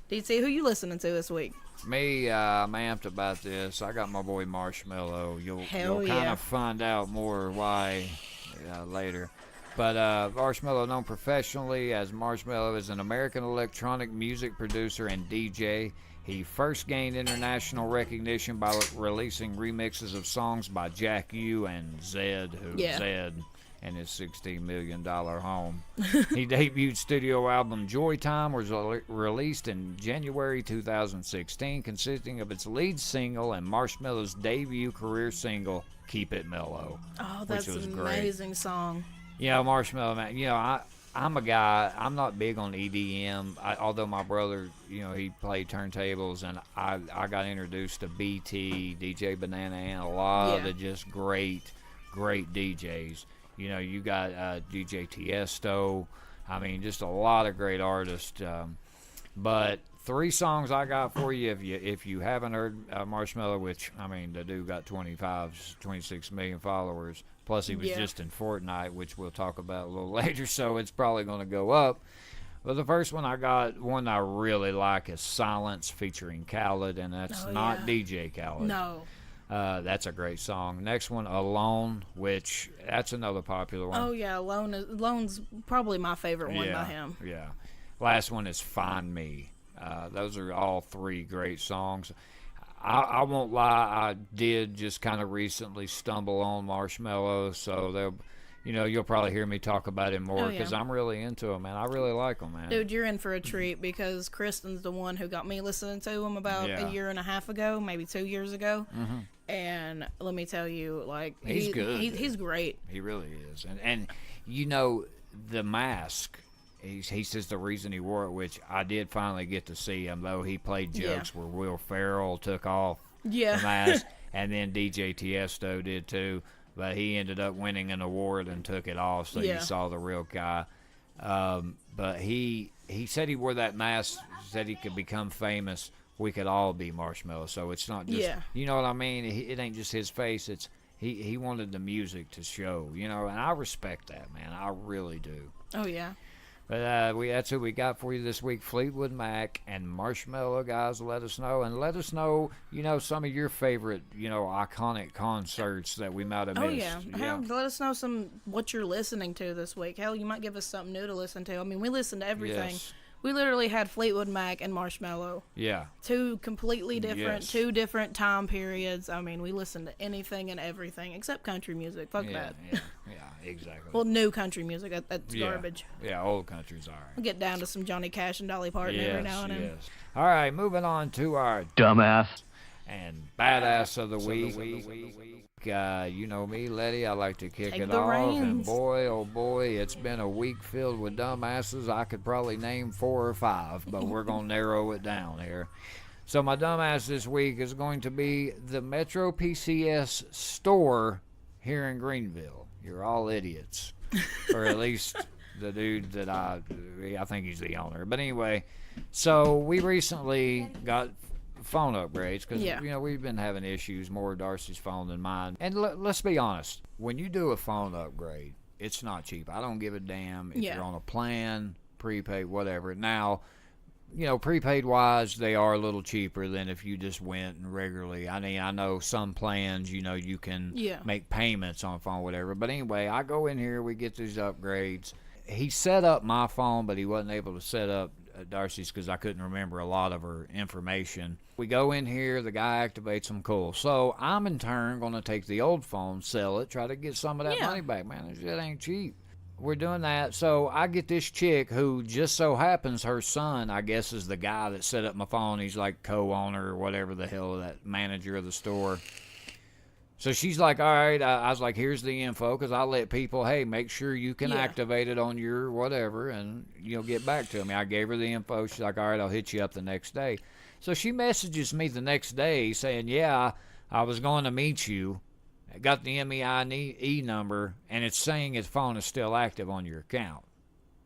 B: DC, who you listening to this week?
A: Me, I'm amped about this. I got my boy Marshmello. You'll kind
B: yeah.
A: of find out more why later. But Marshmello, known professionally as Marshmello, is an American electronic music producer and DJ. He first gained international recognition by releasing remixes of songs by Jack U and Zed, Zed and his $16 million home. He debuted studio album Joy Time, was released in January 2016, consisting of its lead single and Marshmello's debut career single, Keep It Mellow.
B: Oh, that's
A: which was
B: an
A: great.
B: amazing song.
A: Yeah, Marshmello, man. I'm a guy, I'm not big on EDM, although my brother, he played turntables, and I got introduced to BT, DJ Banana, and a lot of the just great DJs. You got DJ Tiesto. I mean, just a lot of great artists. But 3 songs I got for you if you haven't heard Marshmello, which, I mean, the dude got 26 million followers. Plus, he was just in Fortnite, which we'll talk about a little later, so it's probably going to go up. Well, the first one I got, one I really like, is Silence featuring Khaled, and that's not DJ Khaled.
B: No.
A: That's a great song. Next one, Alone, which that's another popular one.
B: Oh yeah, Alone's probably my favorite one by him.
A: Yeah. Last one is Find Me. Those are all three great songs. I won't lie, I did just kind of recently stumble on Marshmello, so you'll probably hear me talk about him more because I'm really into him, man. I really like him, man.
B: Dude, you're in for a treat because Kristen's the one who got me listening to him about a year and a half ago, maybe 2 years ago. Mm-hmm. And let me tell you, like,
A: he's good.
B: He's great.
A: He really is. And The Mask, he says the reason he wore it, which I did finally get to see him, though he played jokes where Will Ferrell took off the mask, and then DJ Tiesto did too. But he ended up winning an award and took it off, so you saw the real guy. But he said he wore that mask, said he could become famous. We could all be Marshmello, so it's not just, you know what I mean? It ain't just his face. It's he wanted the music to show, and I respect that, man. I really do.
B: Oh, yeah.
A: But that's what we got for you this week. Fleetwood Mac and Marshmello, guys. Let us know. And let us know, some of your favorite, iconic concerts that we might have missed.
B: Oh, yeah. Hell, let us know what you're listening to this week. Hell, you might give us something new to listen to. I mean, we listen to everything.
A: Yes.
B: We literally had Fleetwood Mac and Marshmello.
A: Yeah.
B: Two completely different, two different time periods. I mean, we listen to anything and everything except country music. Fuck that.
A: Yeah, exactly.
B: Well, new country music. That's garbage.
A: Yeah, old country's all right.
B: We'll get down to some Johnny Cash and Dolly Parton every now and then.
A: Yes. All right, moving on to our
D: dumbass
A: and badass of the week. You know me, Letty. I like to kick it off.
B: Reins.
A: And boy, oh boy, it's been a week filled with dumbasses. I could probably name 4 or 5, but we're going to narrow it down here. So my dumbass this week is going to be the Metro PCS store here in Greenville. You're all idiots. Or at least the dude that I think he's the owner. But anyway, so we recently got phone upgrades because we've been having issues, more Darcy's phone than mine. And let's be honest, when you do a phone upgrade, it's not cheap. I don't give a damn if you're on a plan, prepaid, whatever. Now, prepaid wise, they are a little cheaper than if you just went and regularly. I mean, I know some plans, you can make payments on phone, whatever. But anyway, I go in here, we get these upgrades. He set up my phone, but he wasn't able to set up Darcy's because I couldn't remember a lot of her information. We go in here, the guy activates them, cool. So I'm in turn going to take the old phone, sell it, try to get some of that money back. Man, that shit ain't cheap. We're doing that. So I get this chick who just so happens her son, I guess, is the guy that set up my phone. He's like co-owner or whatever the hell, that manager of the store. So she's like, all right. I was like, here's the info, because I let people, hey, make sure you can activate it on your whatever, and you'll get back to me. I gave her the info. She's like, all right, I'll hit you up the next day. So she messages me the next day saying, yeah, I was going to meet you. I got the MEIE number, and it's saying his phone is still active on your account.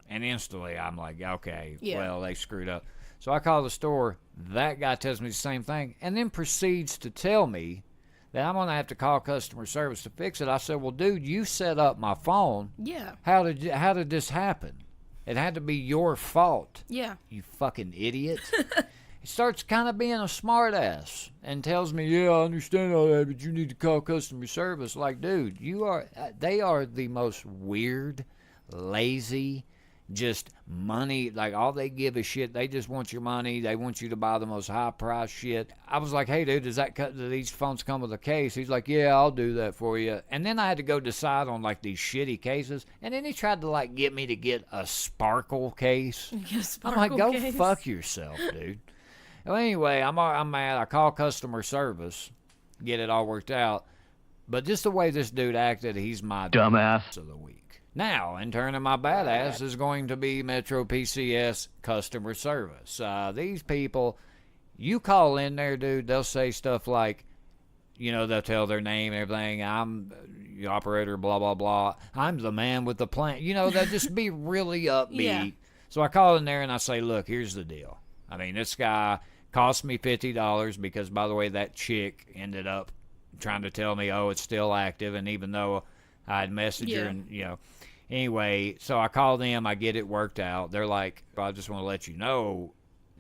A: And instantly I'm like, okay, well, they screwed up. So I call the store. That guy tells me the same thing, and then proceeds to tell me that I'm going to have to call customer service to fix it. I said, well, dude, you set up my phone.
B: Yeah.
A: How did this happen? It had to be your fault.
B: Yeah.
A: You fucking idiot. He starts kind of being a smart ass and tells me, yeah, I understand all that, but you need to call customer service. Like, dude, they are the most weird, lazy, just money, like all they give a shit. They just want your money. They want you to buy the most high price shit. I was like, hey dude, do these phones come with a case? He's like, yeah, I'll do that for you. And then I had to go decide on like these shitty cases, and then he tried to like get me to get a sparkle case. I'm like, go fuck yourself, dude. Well, anyway, I'm mad. I call customer service, get it all worked out, but just the way this dude acted, he's my
D: dumbass
A: of the week. Now, in turn of my badass is going to be Metro PCS customer service. These people, you call in there, dude, they'll say stuff like, they'll tell their name and everything. I'm the operator, blah, blah, blah. I'm the man with the plan. They'll just be really upbeat. Yeah. So I call in there and I say, look, here's the deal. I mean, this guy cost me $50 because, by the way, that chick ended up trying to tell me, oh, it's still active. And even though I had messaged her and, Anyway, so I call them. I get it worked out. They're like, I just want to let you know,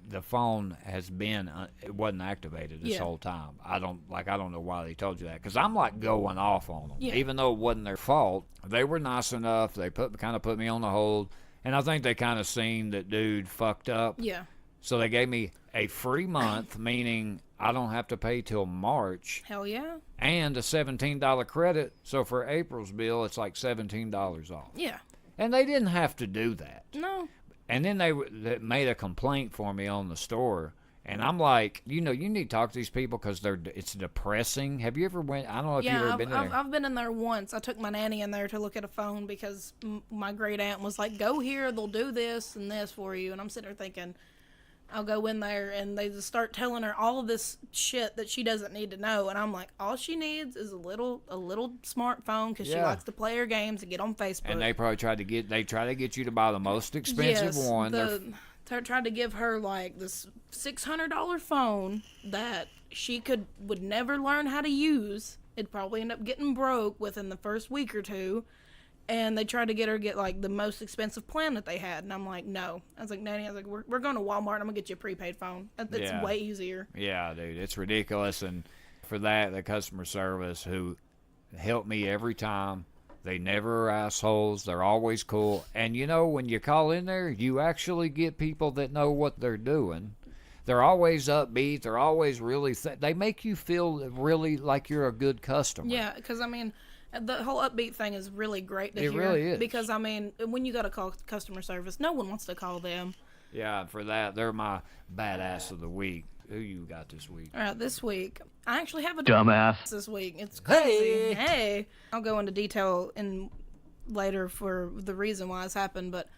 A: the phone has been it wasn't activated this whole time. I don't know why they told you that, because I'm like going off on them, even though it wasn't their fault. They were nice enough. They put me on the hold, and I think they kind of seen that dude fucked up.
B: Yeah.
A: So they gave me a free month, meaning I don't have to pay till March.
B: Hell yeah.
A: And a $17 credit. So for April's bill, it's like $17 off.
B: Yeah.
A: And they didn't have to do that.
B: No.
A: And then they made a complaint for me on the store. And I'm like, you need to talk to these people because it's depressing. Have you ever went? I don't know if you've ever been there.
B: I've been in there once. I took my nanny in there to look at a phone because my great aunt was like, go here, they'll do this and this for you. And I'm sitting there thinking, I'll go in there, and they just start telling her all of this shit that she doesn't need to know. And I'm like, all she needs is a little smartphone because she likes to play her games and get on Facebook.
A: And they probably try to get you to buy the most expensive one.
B: Tried to give her like this $600 phone that she would never learn how to use. It'd probably end up getting broke within the first week or two. And they tried to get her like the most expensive plan that they had. And I'm like, no. I was like, Nanny, we're going to Walmart. I'm going to get you a prepaid phone. It's way easier.
A: Yeah, dude. It's ridiculous. And for that, the customer service who helped me every time, they never are assholes. They're always cool. And, when you call in there, you actually get people that know what they're doing. They're always upbeat. They're always really they make you feel really like you're a good customer.
B: Yeah, because, the whole upbeat thing is really great to hear.
A: It really is.
B: Because, when you got to call customer service, no one wants to call them.
A: Yeah, for that, they're my badass of the week. Who you got this week?
B: All right, this week, I actually have a
D: dumbass
B: this week. It's crazy. Hey. I'll go into detail later for the reason why it's happened, but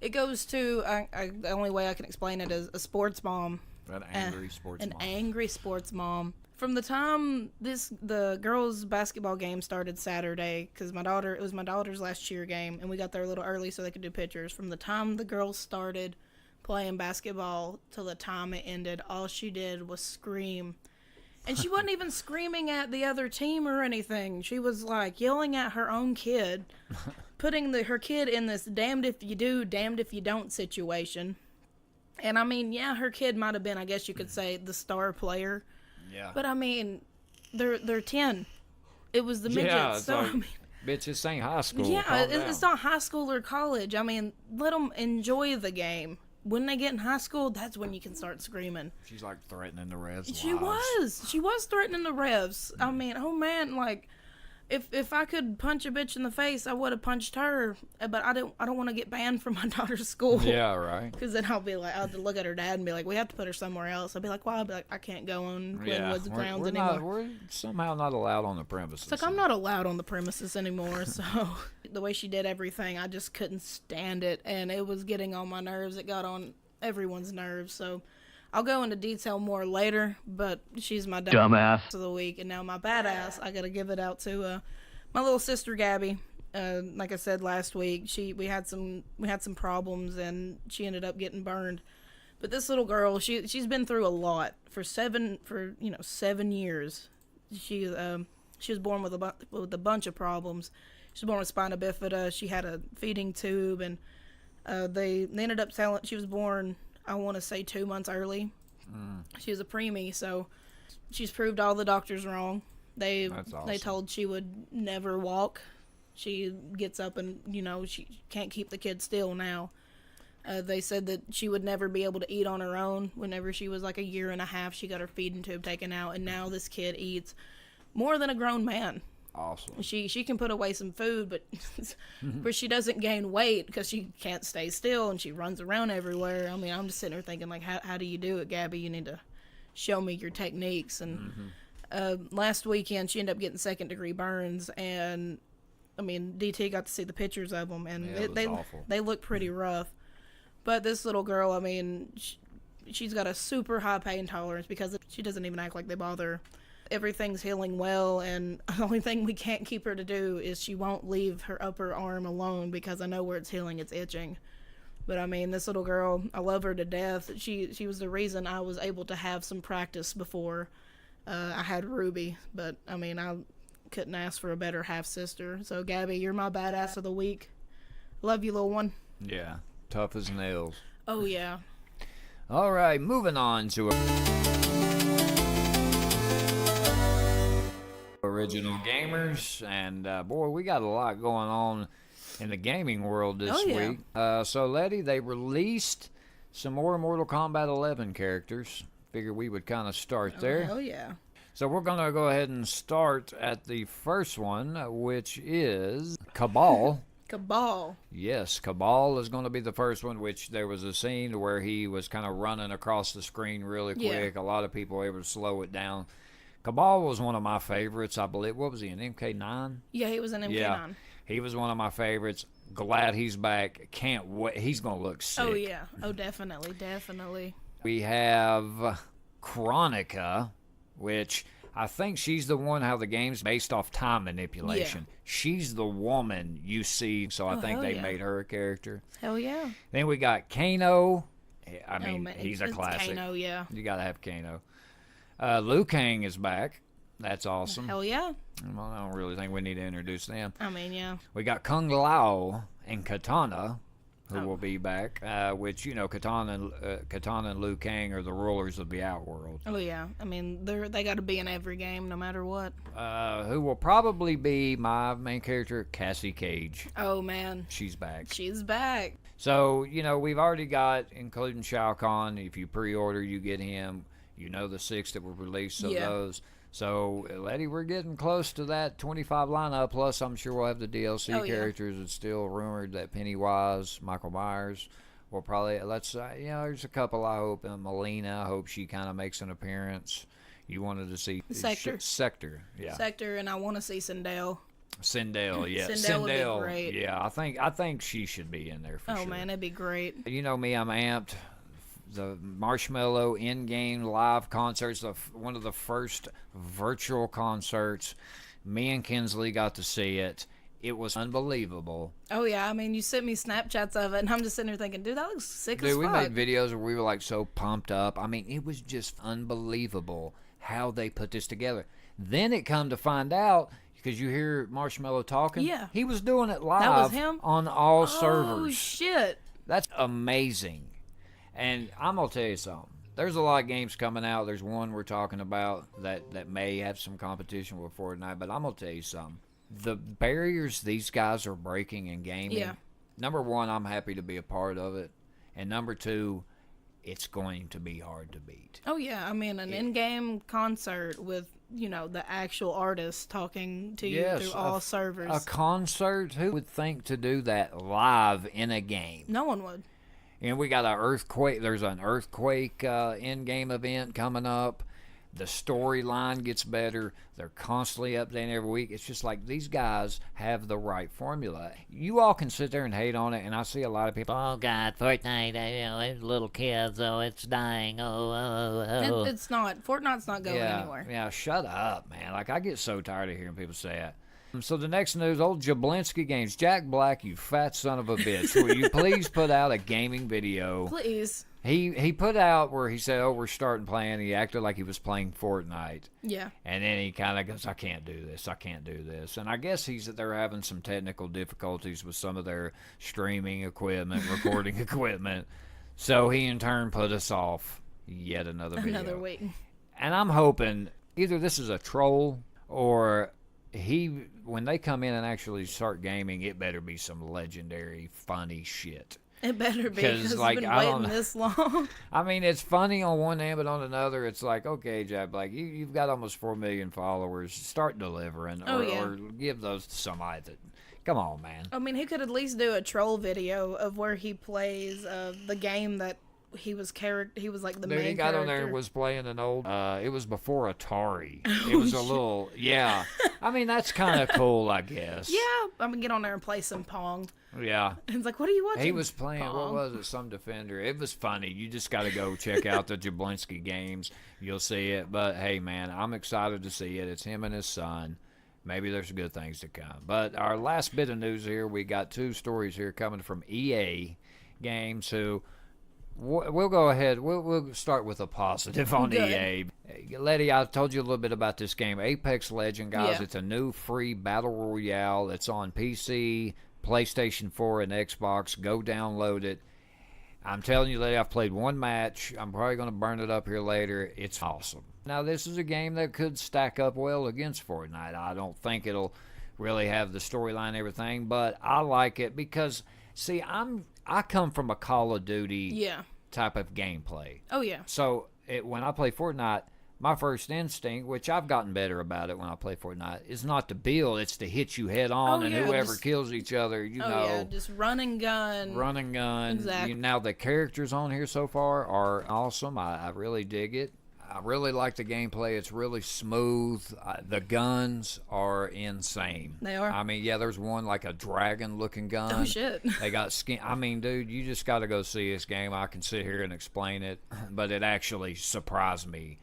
B: it goes to, the only way I can explain it is a sports mom.
A: An angry sports mom.
B: An angry sports mom. From the time the girls' basketball game started Saturday, because it was my daughter's last cheer game, and we got there a little early so they could do pictures. From the time the girls started playing basketball till the time it ended, all she did was scream. And she wasn't even screaming at the other team or anything. She was like yelling at her own kid, putting her kid in this damned if you do, damned if you don't situation. And her kid might have been, I guess you could say, the star player.
A: Yeah.
B: But they're 10. It was the midgets.
A: Yeah,
B: so
A: like, bitch, this ain't high school.
B: Yeah, it's not high school or college. Let them enjoy the game. When they get in high school, that's when you can start screaming.
A: She's like threatening the refs.
B: She was threatening the refs. Oh man, like if I could punch a bitch in the face, I would have punched her. But I don't want to get banned from my daughter's school.
A: Yeah, right.
B: Because then I'll have to look at her dad and be like, we have to put her somewhere else. I'll be like, why? I'll be like, I can't go on Glenwood's grounds anymore.
A: We're somehow not allowed on the premises.
B: It's like, I'm not allowed on the premises anymore. So the way she did everything, I just couldn't stand it. And it was getting on my nerves. It got on everyone's nerves. So I'll go into detail more later, but she's my dumbass of the week. And now my badass, I gotta give it out to my little sister Gabby. Like I said last week, we had some problems, and she ended up getting burned. But this little girl, she's been through a lot for 7 years. She was born with a bunch of problems. She was born with spina bifida. She had a feeding tube, and they ended up telling she was born, I want to say 2 months early. She was a preemie, so she's proved all the doctors wrong. They told she would never walk. She gets up and, she can't keep the kid still now. They said that she would never be able to eat on her own. Whenever she was like a year and a half, she got her feeding tube taken out, and now this kid eats more than a grown man.
A: Awesome.
B: She can put away some food, but she doesn't gain weight because she can't stay still, and she runs around everywhere. I'm just sitting there thinking, like, how do you do it, Gabby? You need to show me your techniques. And last weekend, she ended up getting second-degree burns, and DT got to see the pictures of them, and they look pretty rough. But this little girl, she's got a super high pain tolerance because she doesn't even act like they bother her. Everything's healing well, and the only thing we can't keep her to do is she won't leave her upper arm alone because I know where it's healing, it's itching. But this little girl, I love her to death. She was the reason I was able to have some practice before I had Ruby. But I couldn't ask for a better half sister. So Gabby, you're my badass of the week. Love you, little one.
A: Yeah, tough as nails.
B: Oh, yeah.
A: All right, moving on to original gamers. And, boy, we got a lot going on in the gaming world this week. So, Letty, they released some more Mortal Kombat 11 characters. Figured we would kind of start there.
B: Oh, yeah.
A: So we're going to go ahead and start at the first one, which is Cabal.
B: Cabal.
A: Yes, Cabal is going to be the first one, which there was a scene where he was kind of running across the screen really quick. A lot of people were able to slow it down. Cabal was one of my favorites, I believe. What was he, an MK9?
B: Yeah, he was an MK9.
A: Yeah, he was one of my favorites. Glad he's back. Can't wait. He's going to look sick.
B: Oh, yeah. Oh, definitely, definitely.
A: We have Chronica, which I think she's the one how the game's based off time manipulation. Yeah. She's the woman you see, so I think they made her a character.
B: Hell yeah.
A: Then we got Kano. I mean, he's a classic.
B: Kano, yeah.
A: You got to have Kano. Liu Kang is back. That's awesome.
B: Hell yeah.
A: Well, I don't really think we need to introduce them.
B: I mean, yeah.
A: We got Kung Lao and Katana, who will be back, which, you know, Katana and Liu Kang are the rulers of the Outworld.
B: Oh, yeah. I mean, they got to be in every game, no matter what.
A: Who will probably be my main character, Cassie Cage.
B: Oh, man.
A: She's back.
B: She's back.
A: So, you know, we've already got, including Shao Kahn, if you pre-order, you get him. You know the 6 that were released of those. So, Letty, we're getting close to that 25 lineup. Plus, I'm sure we'll have the DLC characters. It's still rumored that Pennywise, Michael Myers will probably, you know, there's a couple I hope. And Melina, I hope she kind of makes an appearance. You wanted to see Sector, yeah.
B: Sector, and I want to see Sindel.
A: Sindel, yeah.
B: Sindel would be great.
A: Yeah, I think she should be in there for sure.
B: Oh, man, that'd be great.
A: You know me, I'm amped. The Marshmello in-game live concerts, one of the first virtual concerts. Me and Kinsley got to see it. It was unbelievable.
B: Oh, yeah. I mean, you sent me Snapchats of it, and I'm just sitting there thinking, dude, that looks sick as fuck.
A: Dude, we made videos where we were, like, so pumped up. I mean, it was just unbelievable how they put this together. Then it come to find out, because you hear Marshmello talking.
B: Yeah.
A: He was doing it live
B: that was him?
A: On all servers.
B: Oh, shit.
A: That's amazing. And I'm going to tell you something. There's a lot of games coming out. There's one we're talking about that may have some competition with Fortnite. But I'm going to tell you something. The barriers these guys are breaking in gaming, number one, I'm happy to be a part of it. And number two, it's going to be hard to beat.
B: Oh, yeah. I mean, an in-game concert with, you know, the actual artist talking to you through all servers.
A: A concert? Who would think to do that live in a game?
B: No one would.
A: And we got an earthquake. There's an earthquake in-game event coming up. The storyline gets better. They're constantly updating every week. It's just like these guys have the right formula. You all can sit there and hate on it, and I see a lot of people, oh, God, Fortnite, you know, it's little kids, oh, it's dying, oh.
B: It's not. Fortnite's not going anywhere.
A: Yeah, shut up, man. Like, I get so tired of hearing people say that. So the next news, old Jablinski Games. Jack Black, you fat son of a bitch. Will you please put out a gaming video?
B: Please.
A: He put out where he said, oh, we're starting playing. He acted like he was playing Fortnite.
B: Yeah.
A: And then he kind of goes, I can't do this. I can't do this. And I guess they're having some technical difficulties with some of their streaming equipment, recording equipment. So he in turn put us off yet another video.
B: Another week.
A: And I'm hoping either this is a troll or when they come in and actually start gaming, it better be some legendary, funny shit.
B: It better be, because like, it's been waiting this long.
A: I mean, it's funny on one hand, but on another, it's like, okay, Jack Black, you've got almost 4 million followers. Start delivering, or give those to somebody that, come on, man.
B: I mean, he could at least do a troll video of where he plays the game that he was like the main character.
A: He got on there and was playing an old, it was before Atari. It was a little, I mean, that's kind of cool, I guess.
B: Yeah, I'm going to get on there and play some Pong.
A: Yeah.
B: And it's like, what are you watching?
A: He was playing, Pong. What was it, some Defender. It was funny. You just got to go check out the Jablinski Games. You'll see it. But, hey, man, I'm excited to see it. It's him and his son. Maybe there's good things to come. But our last bit of news here, we got 2 stories here coming from EA Games who... We'll go ahead. We'll start with a positive on EA. Letty, I told you a little bit about this game, Apex Legends, guys. Yeah. It's a new free battle royale. It's on PC, PlayStation 4 and Xbox, go download it. I'm telling you, Lette, I've played one match. I'm probably going to burn it up here later. It's awesome. Now, this is a game that could stack up well against Fortnite. I don't think it'll really have the storyline and everything, but I like it because, see, I come from a Call of Duty type of gameplay.
B: Oh, yeah.
A: So when I play Fortnite, my first instinct, which I've gotten better about it when I play Fortnite, is not to build, it's to hit you head on, and whoever kills each other, you know.
B: Yeah, just run and gun.
A: Run and gun.
B: Exactly.
A: Now, the characters on here so far are awesome. I really dig it. I really like the gameplay. It's really smooth. The guns are insane.
B: They are?
A: I mean, yeah, there's one like a dragon-looking gun.
B: Oh, shit.
A: They got skin. I mean, dude, you just got to go see this game. I can sit here and explain it, but it actually surprised me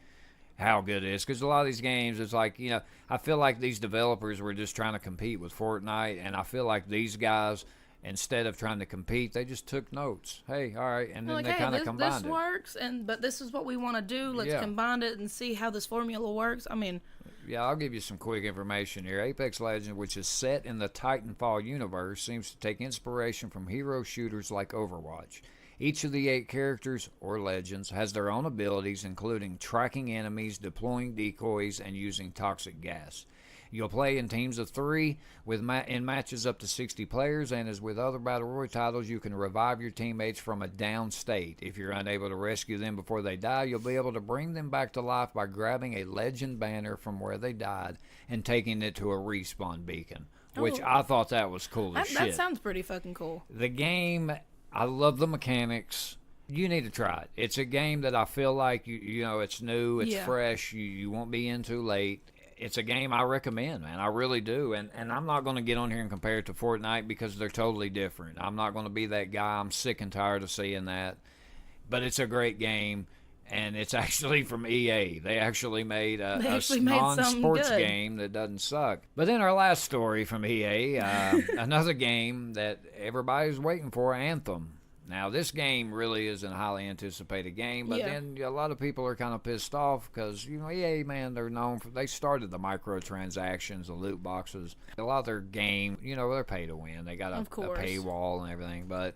A: how good it is, because a lot of these games, it's like, you know, I feel like these developers were just trying to compete with Fortnite, and I feel like these guys, instead of trying to compete, they just took notes. Hey, all right, and then
B: Like,
A: they
B: hey,
A: kind of combined
B: this
A: it.
B: works, but this is what we want to do. Let's combine it and see how this formula works. I mean,
A: yeah, I'll give you some quick information here. Apex Legends, which is set in the Titanfall universe, seems to take inspiration from hero shooters like Overwatch. Each of the 8 characters, or legends, has their own abilities, including tracking enemies, deploying decoys, and using toxic gas. You'll play in teams of 3 in matches up to 60 players, and as with other Battle Royale titles, you can revive your teammates from a down state. If you're unable to rescue them before they die, you'll be able to bring them back to life by grabbing a legend banner from where they died and taking it to a respawn beacon, which I thought that was cool as shit.
B: That sounds pretty fucking cool.
A: The game, I love the mechanics. You need to try it. It's a game that I feel like, you know, it's new, it's fresh, you won't be in too late. It's a game I recommend, man. I really do. And I'm not going to get on here and compare it to Fortnite because they're totally different. I'm not going to be that guy. I'm sick and tired of seeing that. But it's a great game, and it's actually from EA. They actually made a non-sports game that doesn't suck. But then our last story from EA, another game that everybody's waiting for, Anthem. Now, this game really is a highly anticipated game, but then a lot of people are kind of pissed off because, you know, EA, man, they're known for, they started the microtransactions, the loot boxes. A lot of their game, you know, they're pay to win. They got a paywall and everything, but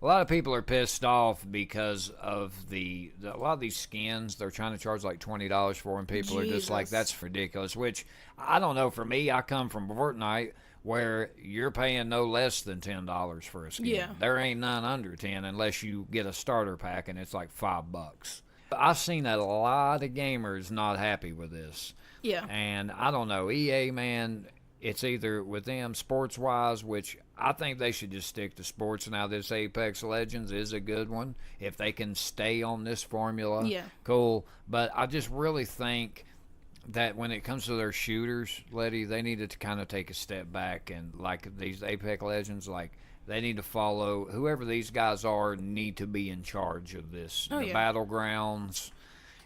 A: a lot of people are pissed off because of a lot of these skins they're trying to charge like $20 for, and people are just like, that's ridiculous, which I don't know. For me, I come from Fortnite, where you're paying no less than $10 for a skin.
B: Yeah.
A: There ain't none under 10 unless you get a starter pack, and it's like $5. I've seen a lot of gamers not happy with this.
B: Yeah.
A: And I don't know, EA, man, it's either with them sports-wise, which I think they should just stick to sports. Now, this Apex Legends is a good one. If they can stay on this formula, cool. But I just really think that when it comes to their shooters, Letty, they needed to kind of take a step back, and like these Apex Legends, like they need to follow whoever these guys are, need to be in charge of this, battlegrounds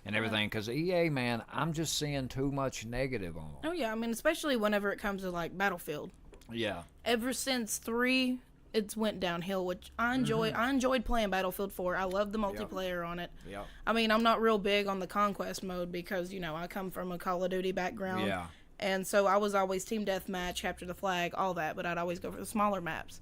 A: and everything. Because EA, man, I'm just seeing too much negative on them.
B: Oh yeah, I mean, especially whenever it comes to like Battlefield.
A: Yeah.
B: Ever since 3, it's went downhill, which I enjoy. I enjoyed playing Battlefield 4. I love the multiplayer on it.
A: Yeah.
B: I mean, I'm not real big on the conquest mode because, you know, I come from a Call of Duty background.
A: Yeah.
B: And so I was always team deathmatch, capture the flag, all that, but I'd always go for the smaller maps.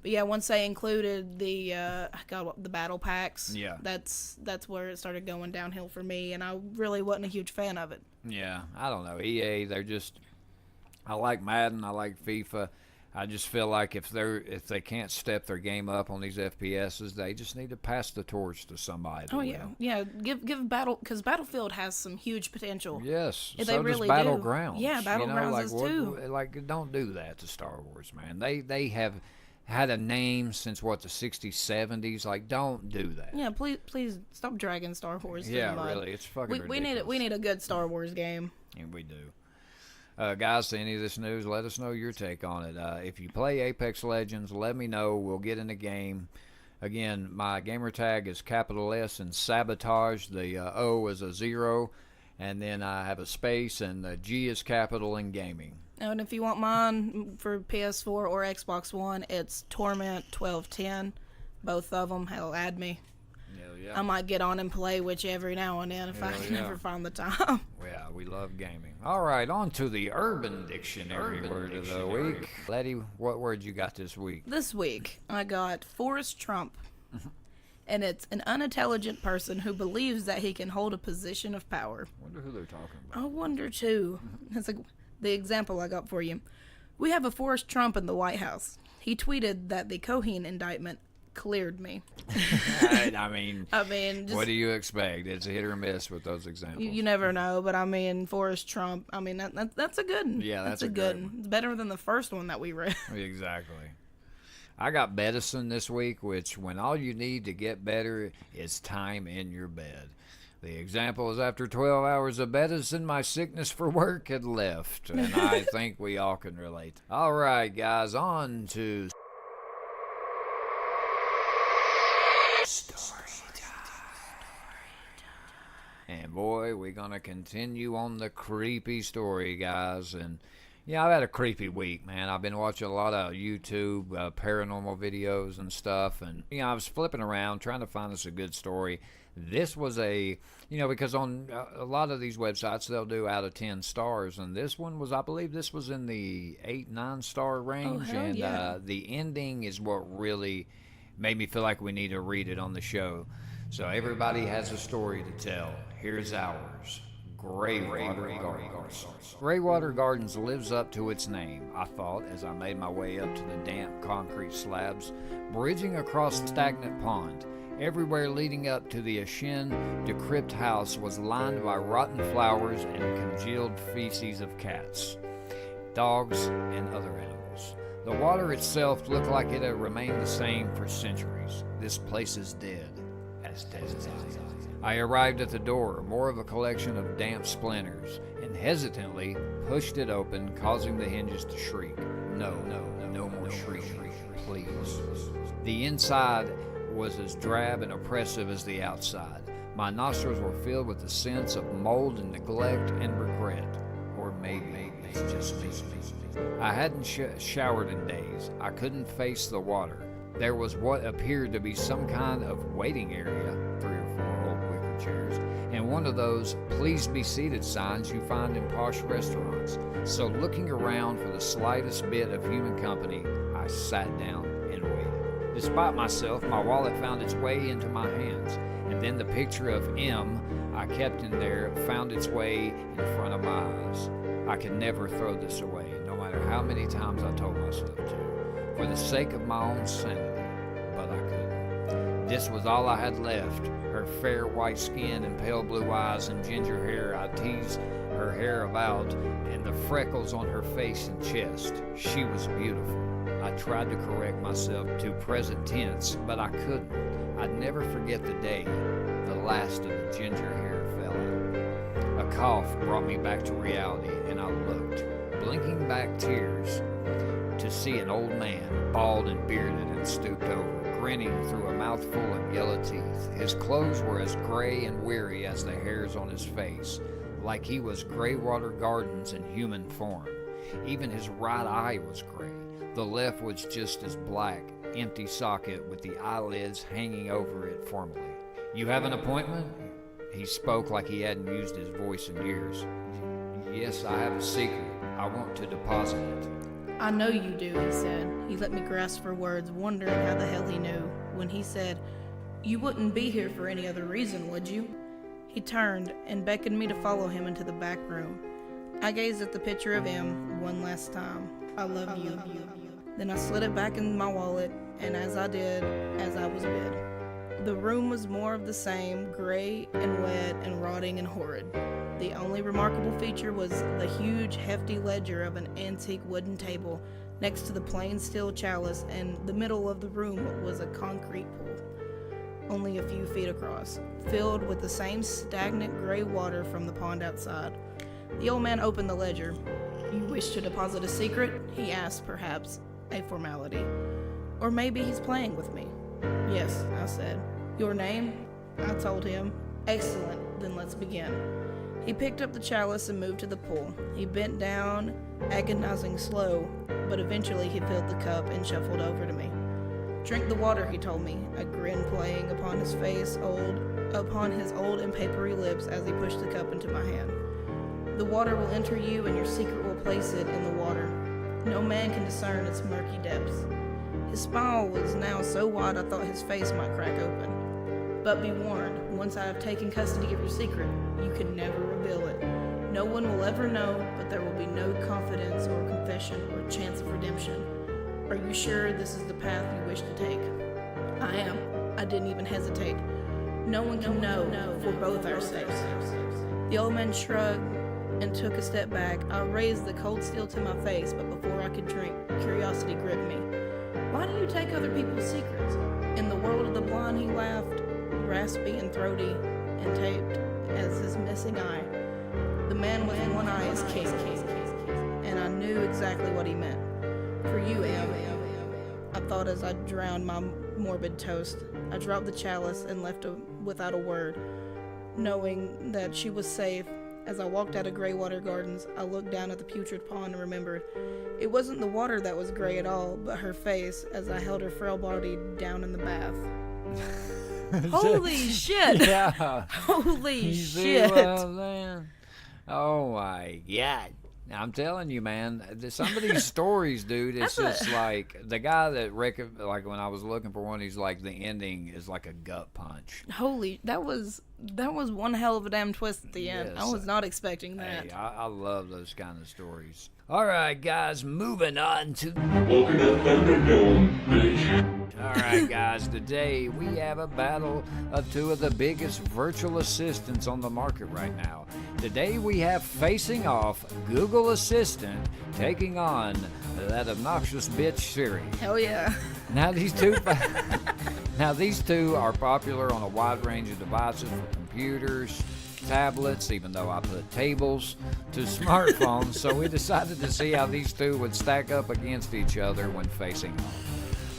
B: But yeah, once they included the the battle packs, that's where it started going downhill for me, and I really wasn't a huge fan of it.
A: Yeah, I don't know. EA, they're just, I like Madden, I like FIFA. I just feel like if they can't step their game up on these FPSs, they just need to pass the torch to somebody.
B: Oh yeah, yeah. Give because Battlefield has some huge potential.
A: Yes,
B: they
A: so
B: really
A: does Battlegrounds.
B: Do. Yeah, Battlegrounds too.
A: Like, don't do that to Star Wars, man. They have had a name since the 60s, 70s. Like, don't do that.
B: Yeah, please stop dragging Star Wars.
A: Yeah, really, it's fucking ridiculous.
B: We need a good Star Wars game.
A: And we do. Guys, to any of this news, let us know your take on it. If you play Apex Legends, let me know. We'll get in the game. Again, my gamer tag is capital S and Sabotage. The O is a 0. And then I have a space, and the G is capital in gaming.
B: And if you want mine for PS4 or Xbox One, it's Torment 1210. Both of them. Hell, add me.
A: Yeah.
B: I might get on and play with you every now and then if I can ever find the time.
A: Yeah, we love gaming. All right, on to the Urban Dictionary word of the week. Letty, what word you got this week?
B: This week, I got Forrest Trump. And it's an unintelligent person who believes that he can hold a position of power.
A: Wonder who they're talking about.
B: I wonder, too. That's the example I got for you. We have a Forrest Trump in the White House. He tweeted that the Cohen indictment cleared me.
A: I mean,
B: just,
A: what do you expect? It's a hit or miss with those examples.
B: You never know, but I mean, Forrest Trump, I mean, that's a good one.
A: Yeah, that's
B: a good
A: one.
B: one. It's better than the first one that we read.
A: Exactly. I got medicine this week, which when all you need to get better is time in your bed. The example is after 12 hours of medicine, my sickness for work had left, and I think we all can relate. All right, guys, on to story time. And boy, we're going to continue on the creepy story, guys, and yeah, I've had a creepy week, man. I've been watching a lot of YouTube paranormal videos and stuff, and I was flipping around trying to find us a good story. This was because on a lot of these websites they'll do out of 10 stars, and this one was, I believe, this was in the 8-9 star range, and
B: yeah.
A: The ending is what really made me feel like we need to read it on the show. So everybody has a story to tell. Here's ours. Greywater Gardens. Greywater Gardens lives up to its name, I thought, as I made my way up to the damp concrete slabs, bridging across the stagnant pond. Everywhere leading up to the Ashen decrepit house was lined by rotten flowers and congealed feces of cats, dogs, and other animals. The water itself looked like it had remained the same for centuries. This place is dead, as dead as I. I arrived at the door, more of a collection of damp splinters, and hesitantly pushed it open, causing the hinges to shriek. No more shrieking, please. The inside was as drab and oppressive as the outside. My nostrils were filled with the sense of mold and neglect and regret. Or maybe it's just me. I hadn't showered in days. I couldn't face the water. There was what appeared to be some kind of waiting area, 3 or 4 old wicker chairs, and one of those "please be seated" signs you find in posh restaurants. So looking around for the slightest bit of human company, I sat down and waited. Despite myself, my wallet found its way into my hands, and then the picture of M I kept in there found its way in front of my eyes. I could never throw this away, no matter how many times I told myself to, for the sake of my own sanity, but I couldn't. This was all I had left, her fair white skin and pale blue eyes and ginger hair. I teased her hair about, and the freckles on her face and chest. She was beautiful. I tried to correct myself to present tense, but I couldn't. I'd never forget the day the last of the ginger hair fell out. A cough brought me back to reality, and I looked, blinking back tears, to see an old man, bald and bearded and stooped over, grinning through a mouthful of yellow teeth. His clothes were as gray and weary as the hairs on his face, like he was Greywater Gardens in human form. Even his right eye was gray. The left was just as black, empty socket with the eyelids hanging over it formally. "You have an appointment?" He spoke like he hadn't used his voice in years. "Yes, I have a secret. I want to deposit it."
B: "I know you do," he said. He let me grasp for words, wondering how the hell he knew. When he said, "You wouldn't be here for any other reason, would you?" He turned and beckoned me to follow him into the back room. I gazed at the picture of him one last time. "I love you." Then I slid it back in my wallet, and as I did, as I was bid. The room was more of the same, gray and wet and rotting and horrid. The only remarkable feature was the huge, hefty ledger of an antique wooden table next to the plain steel chalice, and the middle of the room was a concrete pool, only a few feet across, filled with the same stagnant gray water from the pond outside. The old man opened the ledger. "You wish to deposit a secret?" he asked, perhaps a formality. Or maybe he's playing with me. "Yes," I said. "Your name?" I told him. "Excellent, then let's begin." He picked up the chalice and moved to the pool. He bent down, agonizing slow, but eventually he filled the cup and shuffled over to me. Drink the water, he told me, a grin playing upon his old and papery lips as he pushed the cup into my hand. The water will enter you, and your secret will place it in the water. No man can discern its murky depths. His smile was now so wide I thought his face might crack open. But be warned, once I have taken custody of your secret, you can never reveal it. No one will ever know, but there will be no confidence or confession or chance of redemption. Are you sure this is the path you wish to take? I am. I didn't even hesitate. No one can know for both our sakes. The old man shrugged and took a step back. I raised the cold steel to my face, but before I could drink, curiosity gripped me. Why do you take other people's secrets? In the world of the blind, he laughed, raspy and throaty and taped as his missing eye. The man with one eye is king, and I knew exactly what he meant. For you, Am, I thought as I drowned my morbid toast. I dropped the chalice and left without a word, knowing that she was safe. As I walked out of Greywater Gardens, I looked down at the putrid pond and remembered it wasn't the water that was gray at all, but her face as I held her frail body down in the bath. Holy shit!
A: Yeah.
B: Holy shit!
A: Oh my God. I'm telling you, man, some of these stories, dude, it's just like the guy that like when I was looking for one, he's like the ending is like a gut punch.
B: Holy, that was one hell of a damn twist at the end.
A: Yes.
B: I was not expecting that.
A: Hey, I love those kind of stories. All right, guys, moving on to...
D: Welcome to Thunderdome, bitch.
A: All right, guys, today we have a battle of two of the biggest virtual assistants on the market right now. Today we have facing off Google Assistant taking on that obnoxious bitch Siri.
B: Hell yeah.
A: Now these two are popular on a wide range of devices, from computers, tablets, even though I put tables, to smartphones. So we decided to see how these two would stack up against each other when facing off.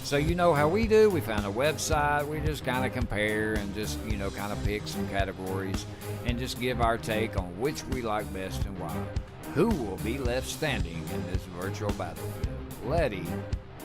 A: So you know how we do. We found a website. We just kind of compare and just, kind of pick some categories and just give our take on which we like best and why. Who will be left standing in this virtual battlefield? Letty,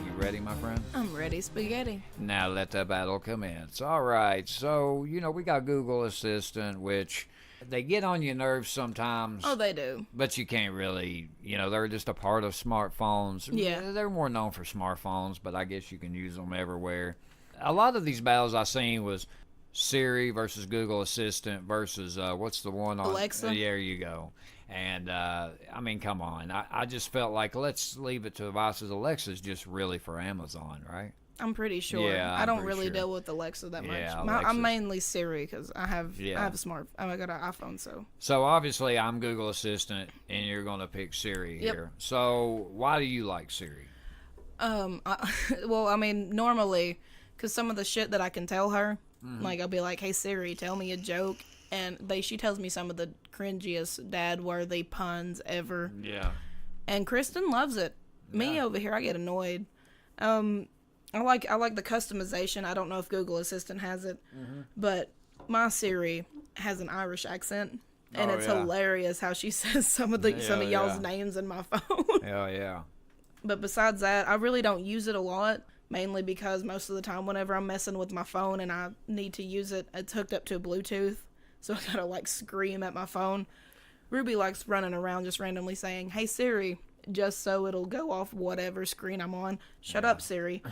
A: you ready, my friend?
B: I'm ready, spaghetti.
A: Now let the battle commence. All right. So, we got Google Assistant, which they get on your nerves sometimes.
B: Oh, they do.
A: But you can't really, they're just a part of smartphones.
B: Yeah.
A: They're more known for smartphones, but I guess you can use them everywhere. A lot of these battles I seen was Siri versus Google Assistant versus, what's the one on?
B: Alexa?
A: There you go. And, come on. I just felt like let's leave it to devices. Alexa's just really for Amazon, right?
B: I'm pretty sure.
A: Yeah,
B: I don't
A: pretty
B: really
A: sure.
B: deal with Alexa that much.
A: Yeah,
B: I'm mainly Siri because I have a got an iPhone, so.
A: So obviously I'm Google Assistant and you're going to pick Siri
B: Yep.
A: here. So why do you like Siri?
B: Normally, because some of the shit that I can tell her, like I'll be like, hey Siri, tell me a joke. And she tells me some of the cringiest dad-worthy puns ever.
A: Yeah.
B: And Kristen loves it. Me over here, I get annoyed. I like the customization. I don't know if Google Assistant has it, but my Siri has an Irish accent, and it's hilarious how she says some of y'all's names in my phone.
A: Yeah.
B: But besides that, I really don't use it a lot, mainly because most of the time whenever I'm messing with my phone and I need to use it, it's hooked up to Bluetooth, so I gotta scream at my phone. Ruby likes running around just randomly saying, hey Siri, just so it'll go off whatever screen I'm on. Shut up, Siri.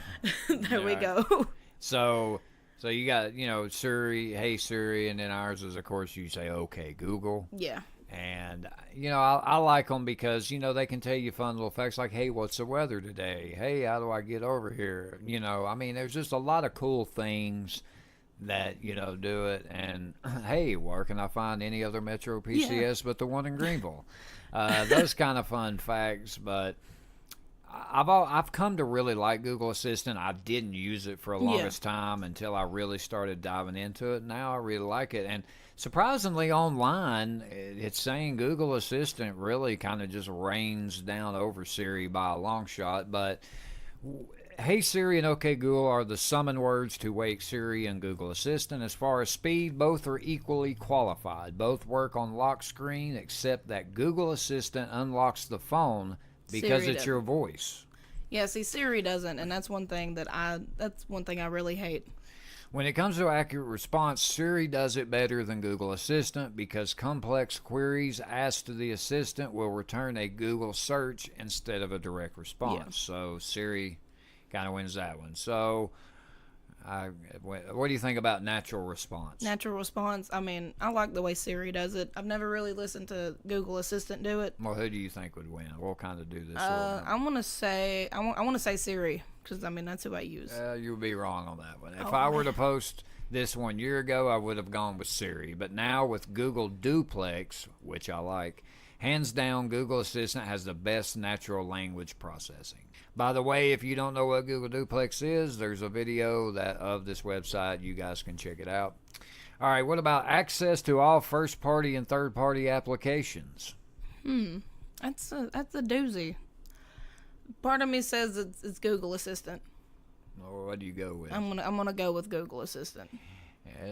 B: There we go.
A: So you got, Siri, hey Siri, and then ours is, of course, you say, okay, Google.
B: Yeah.
A: And, I like them because, they can tell you fun little facts like, hey, what's the weather today? Hey, how do I get over here? There's just a lot of cool things that, do it. And, hey, where can I find any other Metro PCS but the one in Greenville? Those kind of fun facts, but I've come to really like Google Assistant. I didn't use it for the longest time until I really started diving into it. Now I really like it. And surprisingly, online, it's saying Google Assistant really kind of just reigns down over Siri by a long shot. But hey Siri and OK Google are the summon words to wake Siri and Google Assistant. As far as speed, both are equally qualified. Both work on lock screen, except that Google Assistant unlocks the phone because
B: Siri
A: it's your voice.
B: Yeah, see, Siri doesn't, and that's one thing I really hate.
A: When it comes to accurate response, Siri does it better than Google Assistant because complex queries asked to the assistant will return a Google search instead of a direct response.
B: Yeah.
A: So Siri kind of wins that one. So what do you think about natural response?
B: Natural response, I mean, I like the way Siri does it. I've never really listened to Google Assistant do it.
A: Well, who do you think would win? We'll kind of do this.
B: I want to say Siri, because I mean that's who I use.
A: You would be wrong on that one. If
B: Oh,
A: I were to post this 1 year ago, I would have gone with Siri. But now with Google Duplex, which I like, hands down, Google Assistant has the best natural language processing. By the way, if you don't know what Google Duplex is, there's a video of this website. You guys can check it out. All right, what about access to all first-party and third-party applications?
B: That's a doozy. Part of me says it's Google Assistant.
A: Or what do you go with?
B: I'm gonna go with Google Assistant.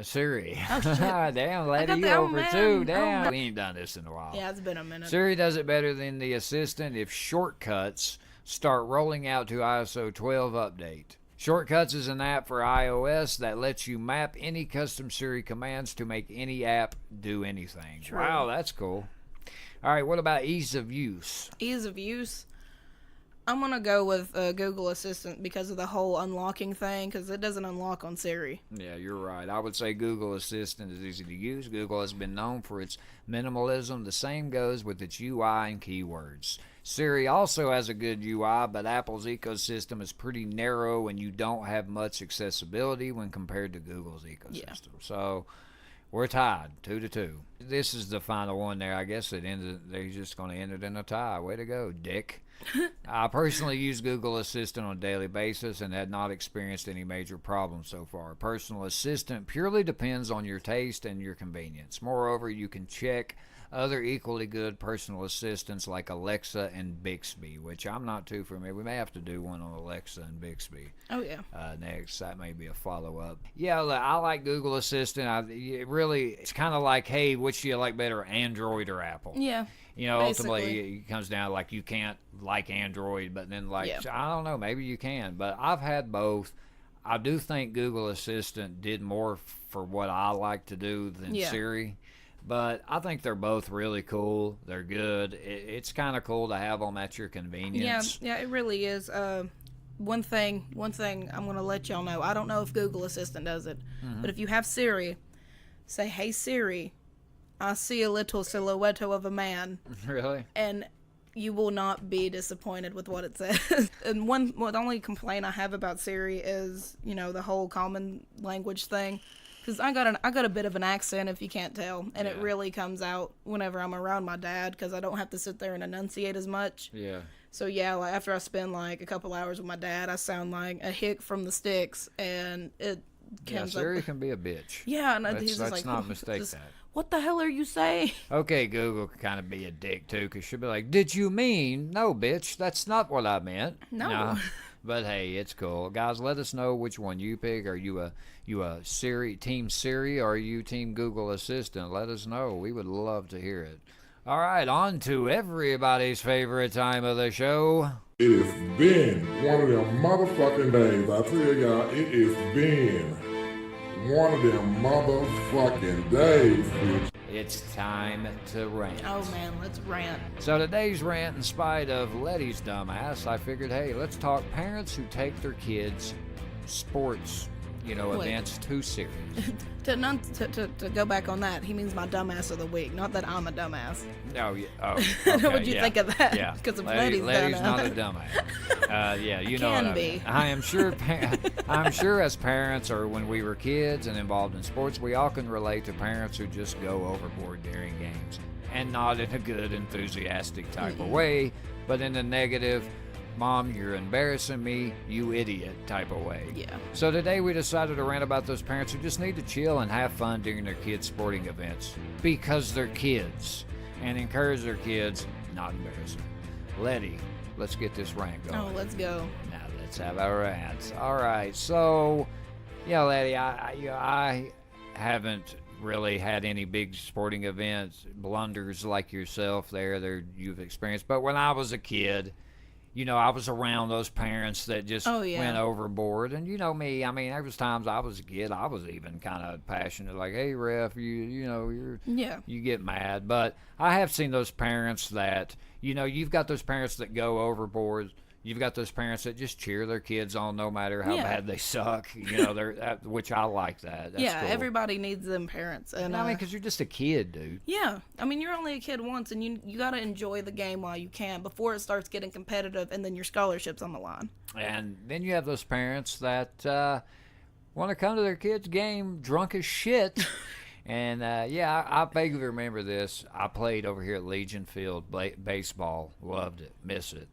A: Siri.
B: Oh, shit.
A: Damn, lady,
B: got
A: you
B: the- oh,
A: over
B: man.
A: too.
B: Oh,
A: Damn.
B: man.
A: We ain't done this in a while.
B: Yeah, it's been a minute.
A: Siri does it better than the assistant if shortcuts start rolling out to ISO 12 update. Shortcuts is an app for iOS that lets you map any custom Siri commands to make any app do anything.
B: True.
A: Wow, that's cool. All right, what about ease of use?
B: Ease of use. I'm gonna go with Google Assistant because of the whole unlocking thing, because it doesn't unlock on Siri.
A: Yeah, you're right. I would say Google Assistant is easy to use. Google has been known for its minimalism. The same goes with its UI and keywords. Siri also has a good UI, but Apple's ecosystem is pretty narrow and you don't have much accessibility when compared to Google's ecosystem.
B: Yeah.
A: So we're tied, 2-2. This is the final one there. I guess they're just going to end it in a tie. Way to go, Dick. I personally use Google Assistant on a daily basis and had not experienced any major problems so far. Personal Assistant purely depends on your taste and your convenience. Moreover, you can check other equally good personal assistants like Alexa and Bixby, which I'm not too familiar. We may have to do one on Alexa and Bixby.
B: Oh yeah.
A: Next. That may be a follow-up. Yeah, I like Google Assistant. It's kind of like, hey, which do you like better, Android or Apple?
B: Yeah.
A: You know,
B: Basically.
A: ultimately, it comes down like you can't like Android, but then
B: Yeah.
A: I don't know, maybe you can. But I've had both. I do think Google Assistant did more for what I like to do than
B: Yeah.
A: Siri. But I think they're both really cool. They're good. It's kind of cool to have them at your convenience.
B: Yeah, it really is. One thing I'm gonna let y'all know. I don't know if Google Assistant does it, but if you have Siri, say, "Hey Siri, I see a little silhouette of a man,"
A: Really?
B: and you will not be disappointed with what it says. And the only complaint I have about Siri is, the whole common language thing. Because I got a bit of an accent, if you can't tell, and it
A: Yeah.
B: really comes out whenever I'm around my dad, because I don't have to sit there and enunciate as much.
A: Yeah.
B: So yeah, like after I spend like a couple hours with my dad, I sound like a hick from the sticks, and it
A: Yeah,
B: comes
A: Siri
B: up.
A: can be a bitch.
B: Yeah, and
A: Let's
B: he's just like,
A: not mistake
B: just,
A: that.
B: "What the hell are you saying?"
A: Okay, Google can kind of be a dick too, because she'll be like, "Did you mean no, bitch? That's not what I meant."
B: No.
A: But hey, it's cool, guys. Let us know which one you pick. Are you a Siri team Siri or are you team Google Assistant? Let us know. We would love to hear it. All right, on to everybody's favorite time of the show.
D: It has been one of them motherfucking days. I tell y'all, it has been one of them motherfucking days, bitch.
A: It's time to rant.
B: Oh man, let's rant.
A: So today's rant, in spite of Letty's dumbass, I figured, hey, let's talk parents who take their kids' sports,
B: Wait.
A: events too serious.
B: To go back on that, he means my dumbass of the week, not that I'm a dumbass.
A: Oh, yeah. Oh,
B: What
A: okay,
B: would you
A: yeah.
B: think of that?
A: Yeah.
B: Because of
A: Letty's
B: Letty's
A: not a
B: dumbass.
A: dumbass. Yeah, you know
B: Can
A: what I
B: be.
A: mean. I am sure. I'm sure as parents, or when we were kids and involved in sports, we all can relate to parents who just go overboard during games, and not in a good, enthusiastic type of way, but in a negative, "Mom, you're embarrassing me, you idiot" type of way.
B: Yeah.
A: So today we decided to rant about those parents who just need to chill and have fun during their kids' sporting events because they're kids, and encourage their kids, not embarrass them. Letty, let's get this rant going.
B: Oh, let's go.
A: Now let's have our rants. All right, so yeah, Letty, I haven't really had any big sporting events blunders like yourself there you've experienced, but when I was a kid, I was around those parents that just
B: Oh, yeah.
A: went overboard. And you know me, I mean, there was times I was a kid, I was even kind of passionate, like, hey, ref,
B: Yeah.
A: you get mad. But I have seen those parents that, you've got those parents that go overboard. You've got those parents that just cheer their kids on no matter how
B: Yeah.
A: bad they suck. Which I like that. That's
B: Yeah,
A: cool.
B: everybody needs them parents. And
A: I mean, because you're just a kid, dude.
B: yeah, I mean, you're only a kid once, and you got to enjoy the game while you can before it starts getting competitive, and then your scholarship's on the line.
A: And then you have those parents that want to come to their kid's game drunk as shit. And I vaguely remember this. I played over here at Legion Field baseball. Loved it. Miss it.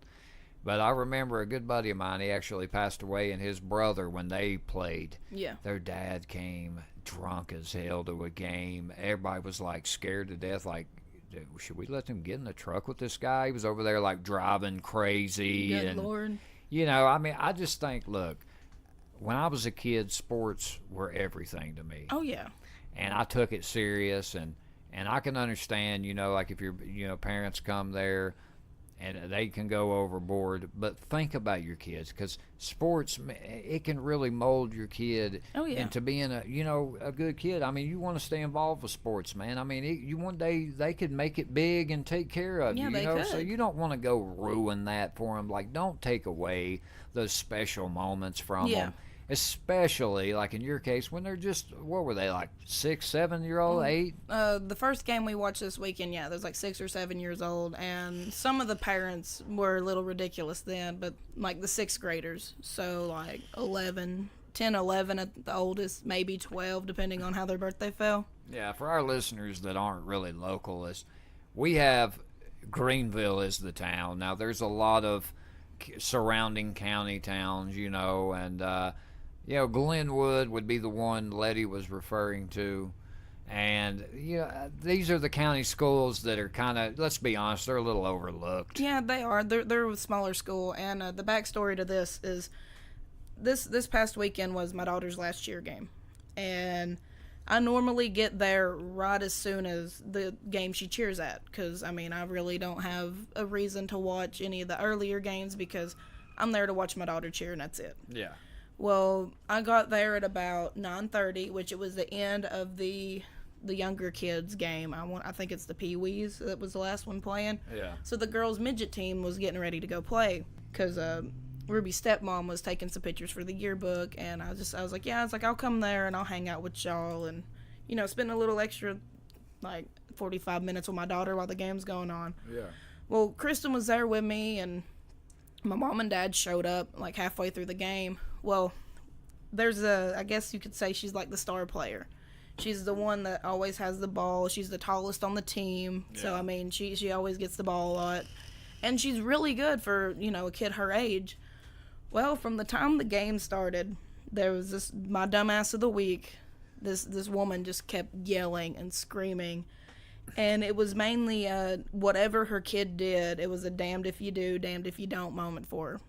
A: But I remember a good buddy of mine, he actually passed away, and his brother, when they played,
B: Yeah.
A: their dad came drunk as hell to a game. Everybody was like scared to death, like, dude, should we let them get in the truck with this guy? He was over there like driving crazy.
B: Good
A: and
B: Lord.
A: I mean, I just think, look, when I was a kid, sports were everything to me.
B: Oh, yeah.
A: And I took it serious, and I can understand, like if your parents come there and they can go overboard, but think about your kids, because sports, it can really mold your kid
B: Oh, yeah.
A: into being a good kid. I mean, you want to stay involved with sports, man. I mean, you one day they could make it big and take care of
B: Yeah,
A: you,
B: they
A: so
B: could.
A: you don't want to go ruin that for them. Like, don't take away those special moments from
B: Yeah.
A: them. Especially, like in your case, when they're just, what were they, like 6, 7-year-old, 8?
B: The first game we watched this weekend, yeah, there's like 6 or 7 years old, and some of the parents were a little ridiculous then, but like the 6th graders, so like 10, 11 at the oldest, maybe 12, depending on how their birthday fell.
A: Yeah, for our listeners that aren't really local, we have Greenville is the town. Now, there's a lot of surrounding county towns, and Glenwood would be the one Lette was referring to. And, these are the county schools that are kind of, let's be honest, they're a little overlooked.
B: Yeah, they are. They're a smaller school, and the backstory to this is this past weekend was my daughter's last cheer game, and I normally get there right as soon as the game she cheers at, because, I mean, I really don't have a reason to watch any of the earlier games because I'm there to watch my daughter cheer, and that's it.
A: Yeah.
B: Well, I got there at about 9:30, which it was the end of the younger kids game. I think it's the Pee-wees that was the last one playing.
A: Yeah.
B: So the girls' midget team was getting ready to go play because Ruby's stepmom was taking some pictures for the yearbook, and I was like, I'll come there and I'll hang out with y'all and spend a little extra like 45 minutes with my daughter while the game's going on.
A: Yeah.
B: Well, Kristen was there with me, and my mom and dad showed up like halfway through the game. Well, I guess you could say she's like the star player. She's the one that always has the ball. She's the tallest on the team. Yeah. So, I mean, she always gets the ball a lot. And she's really good for, a kid her age. Well, from the time the game started, there was my dumbass of the week. This woman just kept yelling and screaming. And it was mainly whatever her kid did, it was a damned if you do, damned if you don't moment for her.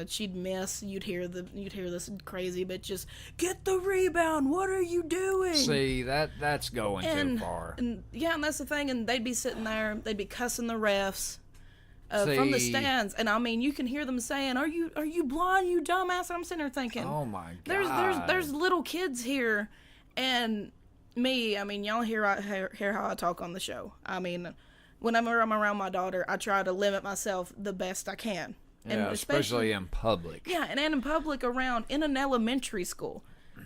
B: She'd miss. You'd hear this crazy bitch just get the rebound. What are you doing?
A: See, that's going too far.
B: And that's the thing. And they'd be sitting there. They'd be cussing the refs from the stands. And I mean, you can hear them saying, "Are you blind? You dumbass?" And I'm sitting there thinking,
A: "Oh my God,
B: there's little kids here," and me. I mean, y'all hear how I talk on the show. I mean, whenever I'm around my daughter, I try to limit myself the best I can. And
A: yeah, especially in public.
B: Yeah, and in public in an elementary school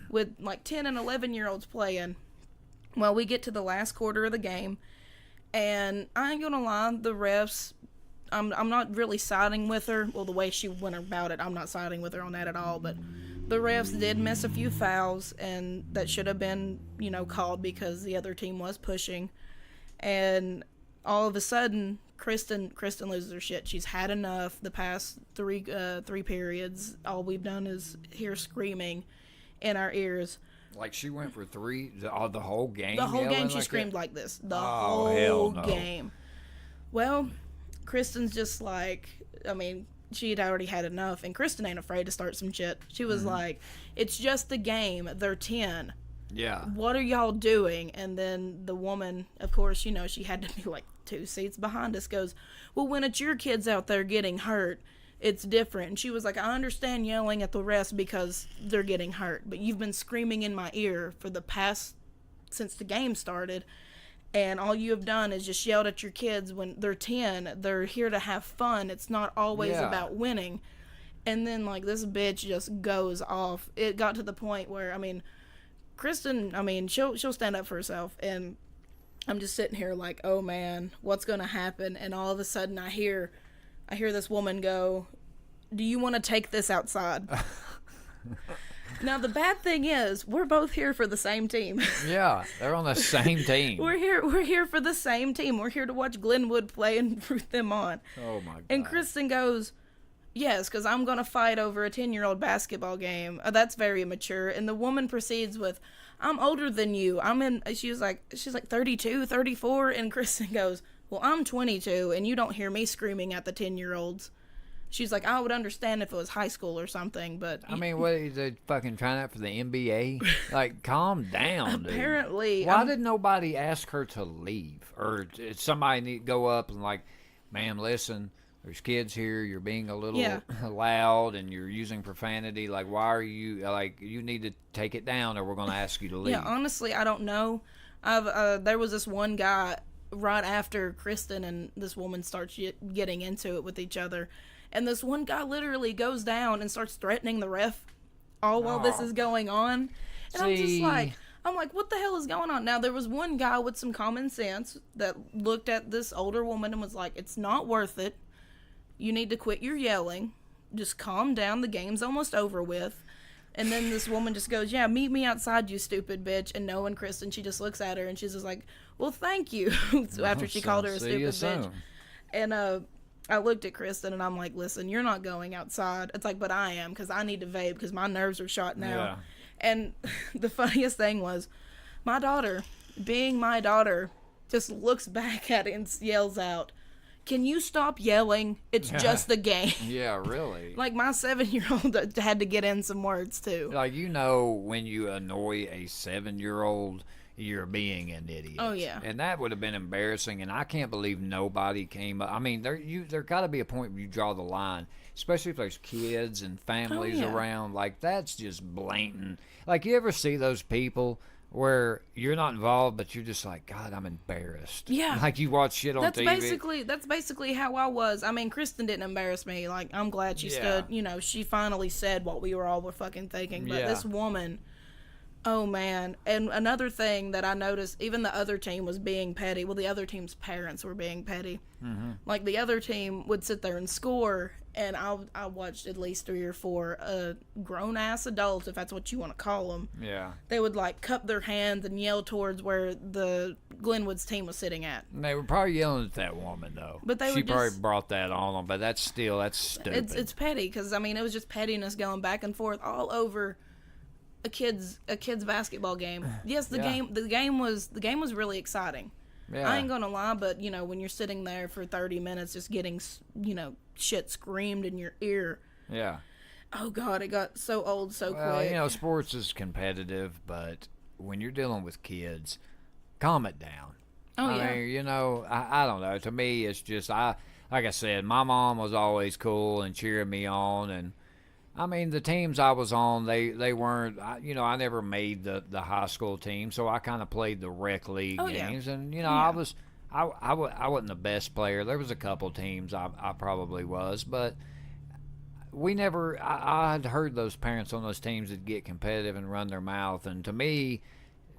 B: with like 10 and 11-year-olds playing. Well, we get to the last quarter of the game, and I ain't gonna lie, the refs, I'm not really siding with her. Well, the way she went about it, I'm not siding with her on that at all, but the refs did miss a few fouls, and that should have been, called because the other team was pushing. And all of a sudden, Kristen loses her shit. She's had enough. The past three periods, all we've done is hear screaming in our ears.
A: Like she went for three the whole game.
B: The whole game she
A: like
B: screamed
A: that?
B: like this. The
A: hell
B: whole
A: no.
B: game. Well, Kristen's just like, I mean, she'd already had enough, and Kristen ain't afraid to start some shit. She was like, "It's just a game. They're 10.
A: Yeah.
B: What are y'all doing?" And then the woman, of course, she had to be like 2 seats behind us, goes, "Well, when it's your kids out there getting hurt, it's different. And she was like, I understand yelling at the rest because they're getting hurt, but you've been screaming in my ear for the past, since the game started, and all you have done is just yelled at your kids when they're 10. They're here to have fun. It's not always about winning. And then, like, this bitch just goes off. It got to the point where, I mean, Kristen, I mean, she'll stand up for herself, and I'm just sitting here like, oh man, what's gonna happen? And all of a sudden I hear this woman go, do you want to take this outside? Now the bad thing is, we're both here for the same team.
A: Yeah, they're on the same team.
B: We're here for the same team. We're here to watch Glenwood play and root them on.
A: Oh my God.
B: And Kristen goes, yes, because I'm going to fight over a 10-year-old basketball game. That's very immature. And the woman proceeds with, I'm older than you. She's like 32, 34. And Kristen goes, well, I'm 22, and you don't hear me screaming at the 10-year-olds. She's like, I would understand if it was high school or something, but...
A: I mean, what, is they fucking trying out for the NBA? Like, calm down, dude.
B: Apparently.
A: Why did nobody ask her to leave? Or did somebody need to go up and like, ma'am, listen, there's kids here, you're being a little loud, and you're using profanity. Like, why are you, like, you need to take it down, or we're going to ask you to leave.
B: Yeah, honestly, I don't know. There was this one guy right after Kristen and this woman starts getting into it with each other. And this one guy literally goes down and starts threatening the ref all while this is going on. And I'm just like, what the hell is going on? Now, there was one guy with some common sense that looked at this older woman and was like, it's not worth it. You need to quit your yelling. Just calm down. The game's almost over with. And then this woman just goes, yeah, meet me outside, you stupid bitch. And knowing Kristen, she just looks at her and she's just like, well, thank you. So after she called her a stupid bitch. And, I looked at Kristen and I'm like, listen, you're not going outside. It's like, but I am, because I need to vape because my nerves are shot now.
A: Yeah.
B: And the funniest thing was my daughter, being my daughter, just looks back at it and yells out, can you stop yelling? It's just the game.
A: Yeah, really.
B: Like, my 7-year-old had to get in some words too.
A: Like, you know, when you annoy a 7-year-old, you're being an idiot.
B: Oh, yeah.
A: And that would have been embarrassing, and I can't believe nobody came up. I mean, there got to be a point where you draw the line, especially if there's kids and families around. Like, that's just blatant. Like, you ever see those people where you're not involved, but you're just like, God, I'm embarrassed.
B: Yeah.
A: Like, you watch shit on TV.
B: That's basically how I was. I mean, Kristen didn't embarrass me. Like, I'm glad she stood, she finally said what we were fucking thinking. But this woman... Oh, man. And another thing that I noticed, even the other team was being petty. Well, the other team's parents were being petty. Mm-hmm. Like, the other team would sit there and score, and I watched at least 3 or 4 grown-ass adults, if that's what you want to call them.
A: Yeah.
B: They would, like, cup their hands and yell towards where the Glenwood's team was sitting at.
A: And they were probably yelling at that woman, though.
B: But
A: she probably brought that on them, but that's stupid.
B: It's petty, because, I mean, it was just pettiness going back and forth all over a kid's basketball game. Yes, the game was really exciting. Yeah. I ain't gonna lie, but when you're sitting there for 30 minutes just getting shit screamed in your ear.
A: Yeah.
B: Oh God, it got so old so quick.
A: Sports is competitive, but when you're dealing with kids, calm it down.
B: Oh,
A: I mean, I don't know. To me, it's just like I said, my mom was always cool and cheering me on, and I mean, the teams I was on, they weren't, I never made the high school team, so I kind of played the rec league games. And, I wasn't the best player. There was a couple teams I probably was, but we never, I had heard those parents on those teams that get competitive and run their mouth. And to me,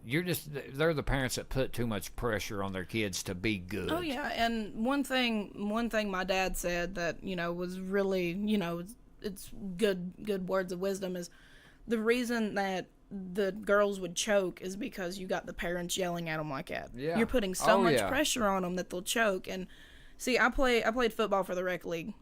A: they're the parents that put too much pressure on their kids to be good.
B: Oh, yeah. And one thing my dad said that, was really, it's good words of wisdom is the reason that the girls would choke is because you got the parents yelling at them like that. Yeah. You're putting so much pressure on them that they'll choke. And see, I played football for the rec league.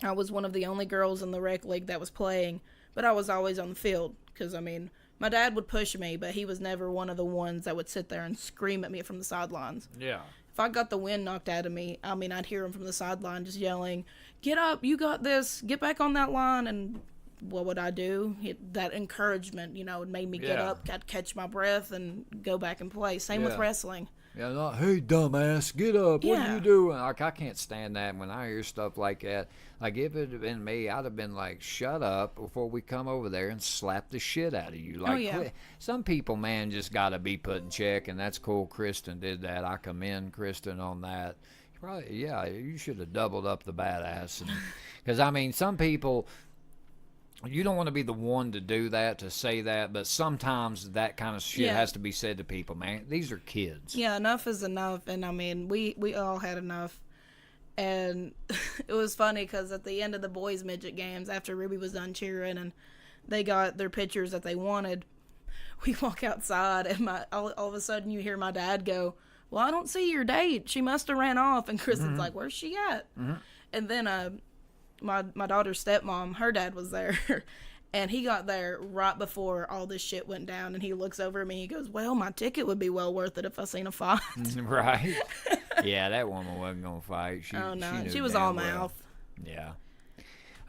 B: I was one of the only girls in the rec league that was playing, but I was always on the field because, I mean, my dad would push me, but he was never one of the ones that would sit there and scream at me from the sidelines. Yeah. If I got the wind knocked out of me, I mean, I'd hear him from the sideline just yelling, get up, you got this, get back on that line. And what would I do? That encouragement, it made me get up, I'd catch my breath and go back and play. Same with wrestling.
A: Yeah, not, hey, dumbass, get up. What are
B: Yeah.
A: you doing? Like, I can't stand that when I hear stuff like that. Like, if it had been me, I'd have been like, shut up before we come over there and slap the shit out of you. Like,
B: yeah.
A: some people, man, just got to be put in check, and that's cool. Kristen did that. I commend Kristen on that. Probably, yeah, you should have doubled up the badass. Because, I mean, some people, you don't want to be the one to do that, to say that, but sometimes that kind of shit
B: Yeah.
A: has to be said to people, man. These are kids.
B: Yeah, enough is enough. And I mean, we all had enough. And it was funny because at the end of the boys' midget games, after Ruby was done cheering and they got their pictures that they wanted, we walk outside and all of a sudden you hear my dad go, well, I don't see your date. She must have ran off. And Kristen's like, where's she at? And then my daughter's stepmom, her dad was there. And he got there right before all this shit went down. And he looks over at me. He goes, well, my ticket would be well worth it if I seen a fight.
A: Right? Yeah, that woman wasn't going to fight.
B: Oh, no.
A: knew
B: She was
A: damn
B: all
A: well.
B: mouth.
A: Yeah.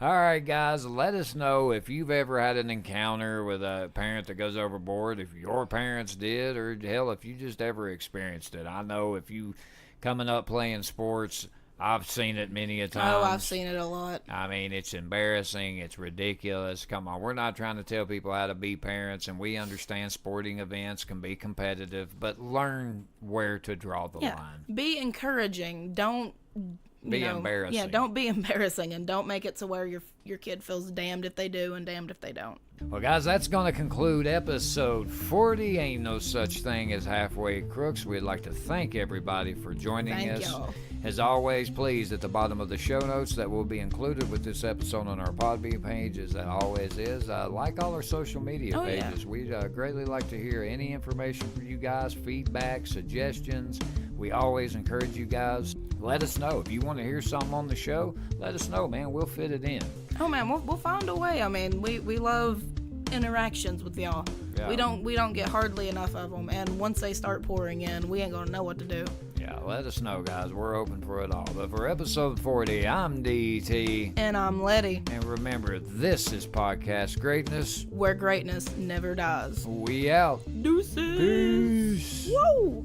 A: All right, guys, let us know if you've ever had an encounter with a parent that goes overboard, if your parents did, or hell, if you just ever experienced it. I know if you coming up playing sports, I've seen it many a time.
B: Oh, I've seen it a lot.
A: I mean, it's embarrassing. It's ridiculous. Come on. We're not trying to tell people how to be parents, and we understand sporting events can be competitive, but learn where to draw the
B: Yeah.
A: line.
B: Be encouraging. Don't
A: Be embarrassing.
B: Yeah, don't be embarrassing, and don't make it to where your kid feels damned if they do and damned if they don't.
A: Well, guys, that's going to conclude episode 40. Ain't no such thing as halfway crooks. We'd like to thank everybody for joining
B: Thank
A: us.
B: y'all.
A: As always, please, at the bottom of the show notes that will be included with this episode on our Podbean page, as that always is, like all our social media
B: Oh, yeah.
A: pages. We'd greatly like to hear any information from you guys, feedback, suggestions. We always encourage you guys. Let us know. If you want to hear something on the show, let us know, man. We'll fit it in.
B: Oh man, we'll find a way. I mean, we love interactions with y'all.
A: Yeah.
B: We don't get hardly enough of them, and once they start pouring in, we ain't gonna know what to do.
A: Yeah, let us know, guys. We're open for it all. But for episode 40, I'm DT.
B: And I'm Letty,
A: And remember, this is Podcast Greatness.
B: where greatness never dies.
A: We out.
B: Deuces.
A: Peace.
B: Woo!